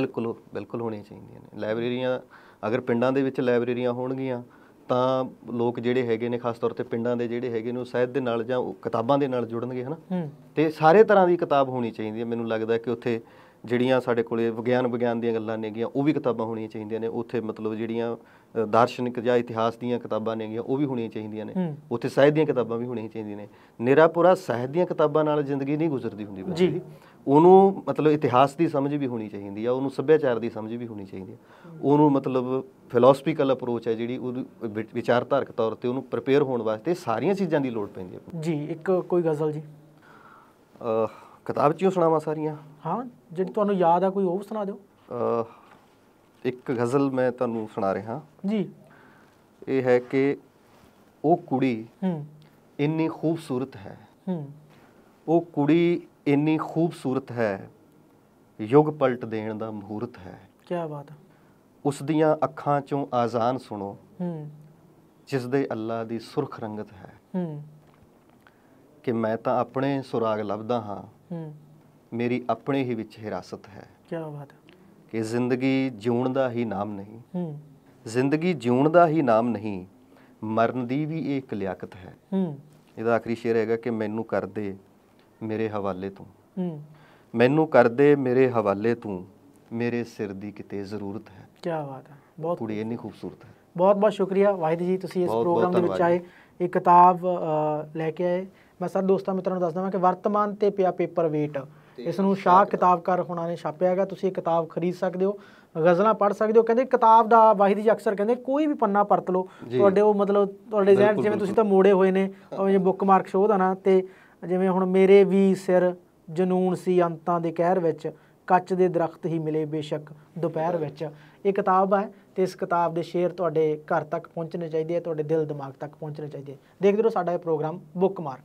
ਬਿਲਕੁਲ ਹੋਣੀਆਂ ਚਾਹੀਦੀਆਂ ਨੇ ਲਾਇਬ੍ਰੇਰੀਆਂ। ਅਗਰ ਪਿੰਡਾਂ ਦੇ ਵਿੱਚ ਲਾਇਬ੍ਰੇਰੀਆਂ ਹੋਣਗੀਆਂ ਤਾਂ ਲੋਕ ਜਿਹੜੇ ਹੈਗੇ ਨੇ, ਖਾਸ ਤੌਰ ਤੇ ਪਿੰਡਾਂ ਦੇ ਜਿਹੜੇ ਹੈਗੇ ਨੇ, ਉਹ ਸਾਹਿਤ ਦੇ ਨਾਲ ਜਾਂ ਕਿਤਾਬਾਂ ਦੇ ਨਾਲ ਜੁੜਨਗੇ, ਹਨਾ। ਤੇ ਸਾਰੇ ਤਰ੍ਹਾਂ ਦੀ ਕਿਤਾਬ ਹੋਣੀ ਚਾਹੀਦੀ ਹੈ। ਮੈਨੂੰ ਲੱਗਦਾ ਕਿ ਉੱਥੇ ਜਿਹੜੀਆਂ ਸਾਡੇ ਕੋਲੇ ਵਿਗਿਆਨ ਦੀਆਂ ਗੱਲਾਂ ਨੇਗੀਆਂ ਉਹ ਵੀ ਕਿਤਾਬਾਂ ਹੋਣੀਆਂ ਚਾਹੀਦੀਆਂ ਨੇ। ਉੱਥੇ ਮਤਲਬ ਜਿਹੜੀਆਂ ਦਾਰਸ਼ਨਿਕ ਜਾਂ ਇਤਿਹਾਸ ਦੀਆਂ ਕਿਤਾਬਾਂ ਨੇਗੀਆਂ ਉਹ ਵੀ ਹੋਣੀਆਂ ਚਾਹੀਦੀਆਂ ਨੇ। ਉੱਥੇ ਸਾਹਿਤ ਦੀਆਂ ਕਿਤਾਬਾਂ ਵੀ ਹੋਣੀਆਂ ਚਾਹੀਦੀਆਂ ਨੇ। ਨਿਰਾ ਪੂਰਾ ਸਾਹਿਤ ਦੀਆਂ ਕਿਤਾਬਾਂ ਨਾਲ ਜ਼ਿੰਦਗੀ ਨਹੀਂ ਗੁਜ਼ਰਦੀ ਹੁੰਦੀ ਜੀ। ਉਹਨੂੰ ਮਤਲਬ ਇਤਿਹਾਸ ਦੀ ਸਮਝ ਵੀ ਹੋਣੀ ਚਾਹੀਦੀ ਆ, ਉਹਨੂੰ ਸੱਭਿਆਚਾਰ ਦੀ ਸਮਝ ਵੀ ਹੋਣੀ ਚਾਹੀਦੀ ਆ, ਉਹਨੂੰ ਮਤਲਬ ਫਿਲਾਸਫੀਕਲ ਅਪਰੋਚ ਹੈ ਜਿਹੜੀ ਉਹਦੀ ਵਿਚਾਰਧਾਰਕ ਤੌਰ ਤੇ ਉਹਨੂੰ ਪ੍ਰਿਪੇਅਰ ਹੋਣ ਵਾਸਤੇ ਸਾਰੀਆਂ ਚੀਜ਼ਾਂ ਦੀ ਲੋੜ ਪੈਂਦੀ ਹੈ ਜੀ। ਇੱਕ ਕੋਈ ਗਜ਼ਲ ਜੀ ਕਿਤਾਬ 'ਚੋਂ ਸੁਣਾਵਾਂ ਸਾਰੀਆਂ? ਹਾਂ, ਜਿਹੜੀ ਤੁਹਾਨੂੰ ਯਾਦ ਆ ਕੋਈ ਉਹ ਸੁਣਾ ਦਿਓ। ਇੱਕ ਗਜ਼ਲ ਮੈਂ ਤੁਹਾਨੂੰ ਸੁਣਾ ਰਿਹਾ ਜੀ। ਇਹ ਹੈ ਕਿ ਉਹ ਕੁੜੀ ਇੰਨੀ ਖੂਬਸੂਰਤ ਹੈ, ਉਹ ਕੁੜੀ ਇੰਨੀ ਖੂਬਸੂਰਤ ਹੈ, ਯੁੱਗ ਪਲਟ ਦੇਣ ਦਾ ਮਹੂਰਤ ਹੈ। ਕੀ ਬਾਤ ਹੈ। ਉਸ ਦੀਆਂ ਅੱਖਾਂ 'ਚੋਂ ਆਜ਼ਾਨ ਸੁਣੋ, ਜਿਸ ਦੇ ਅੱਲਾ ਦੀ ਸੁਰਖ ਰੰਗਤ ਹੈ। ਕਿ ਮੈਂ ਤਾਂ ਆਪਣੇ ਸੁਰਾਗ ਲੱਭਦਾ ਹਾਂ, ਮੇਰੀ ਆਪਣੇ ਹੀ ਵਿੱਚ ਹਿਰਾਸਤ ਹੈ। ਕੀ ਬਾਤ ਹੈ। ਕਿ ਜ਼ਿੰਦਗੀ ਜਿਉਣ ਦਾ ਹੀ ਨਾਮ ਨਹੀਂ, ਜ਼ਿੰਦਗੀ ਜਿਉਣ ਦਾ ਹੀ ਨਾਮ ਨਹੀਂ, ਮਰਨ ਦੀ ਵੀ ਇਹ ਇੱਕ ਲਿਆਕਤ ਹੈ। ਇਹਦਾ ਆਖਰੀ ਸ਼ੇਰ ਹੈਗਾ ਕਿ ਮੈਨੂੰ ਕਰ ਦੇ ਮੇਰੇ ਹਵਾਲੇ ਤੂੰ, ਮੈਨੂੰ ਕਰ ਦੇ ਮੇਰੇ ਹਵਾਲੇ ਤੂੰ, ਮੇਰੇ ਸਿਰ ਦੀ ਕਿਤੇ ਜ਼ਰੂਰਤ ਹੈ। ਕੀ ਬਾਤ ਹੈ। ਬਹੁਤ ਕੁੜੀ ਇੰਨੀ ਖੂਬਸੂਰਤ ਹੈ। ਬਹੁਤ ਬਹੁਤ ਸ਼ੁਕਰੀਆ ਵਾਹਿਦ ਜੀ, ਤੁਸੀਂ ਇਸ ਪ੍ਰੋਗਰਾਮ ਦੇ ਵਿੱਚ ਆਏ, ਇਹ ਕਿਤਾਬ ਲੈ ਕੇ ਆਏ। ਮੈਂ ਸਾਰੇ ਦੋਸਤਾਂ ਮਿੱਤਰਾਂ ਨੂੰ ਦੱਸ ਦੇਵਾਂ ਕਿ ਵਰਤਮਾਨ ਤੇ ਪਿਆ ਪੇਪਰ ਵੇਟ, ਇਸ ਨੂੰ ਸ਼ਾਹ ਕਿਤਾਬਕਾਰ ਹੋਣਾ ਨੇ ਛਾਪਿਆ ਹੈਗਾ। ਤੁਸੀਂ ਇਹ ਕਿਤਾਬ ਖਰੀਦ ਸਕਦੇ ਹੋ, ਗਜ਼ਲਾਂ ਪੜ੍ਹ ਸਕਦੇ ਹੋ। ਕਹਿੰਦੇ ਕਿਤਾਬ ਦਾ ਵਾਹਿਦ ਜੀ ਅਕਸਰ ਕਹਿੰਦੇ ਕੋਈ ਵੀ ਪੰਨਾ ਪਰਤ ਲਓ, ਤੁਹਾਡੇ ਉਹ ਮਤਲਬ ਤੁਹਾਡੇ ਜ਼ਹਿਨ ਜਿਵੇਂ ਤੁਸੀਂ ਤਾਂ ਮੋੜੇ ਹੋਏ ਨੇ, ਜਿਵੇਂ ਬੁੱਕ ਮਾਰਕ ਸ਼ੋਅ ਦਾ ਨਾ, ਤੇ ਜਿਵੇਂ ਹੁਣ ਮੇਰੇ ਵੀ ਸਿਰ ਜਨੂਨ ਸੀ ਅੰਤਾਂ ਦੇ ਕਹਿਰ ਵਿੱਚ, ਕੱਚ ਦੇ ਦਰਖਤ ਹੀ ਮਿਲੇ ਬੇਸ਼ੱਕ ਦੁਪਹਿਰ ਵਿੱਚ। ਇਹ ਕਿਤਾਬ ਹੈ ਤੇ ਇਸ ਕਿਤਾਬ ਦੇ ਸ਼ੇਅਰ ਤੁਹਾਡੇ ਘਰ ਤੱਕ ਪਹੁੰਚਣੇ ਚਾਹੀਦੇ ਆ, ਤੁਹਾਡੇ ਦਿਲ ਦਿਮਾਗ ਤੱਕ ਪਹੁੰਚਣੇ ਚਾਹੀਦੇ ਆ। ਦੇਖਦੇ ਰਹੋ ਸਾਡਾ ਇਹ ਪ੍ਰੋਗਰਾਮ ਬੁੱਕ ਮਾਰਕ।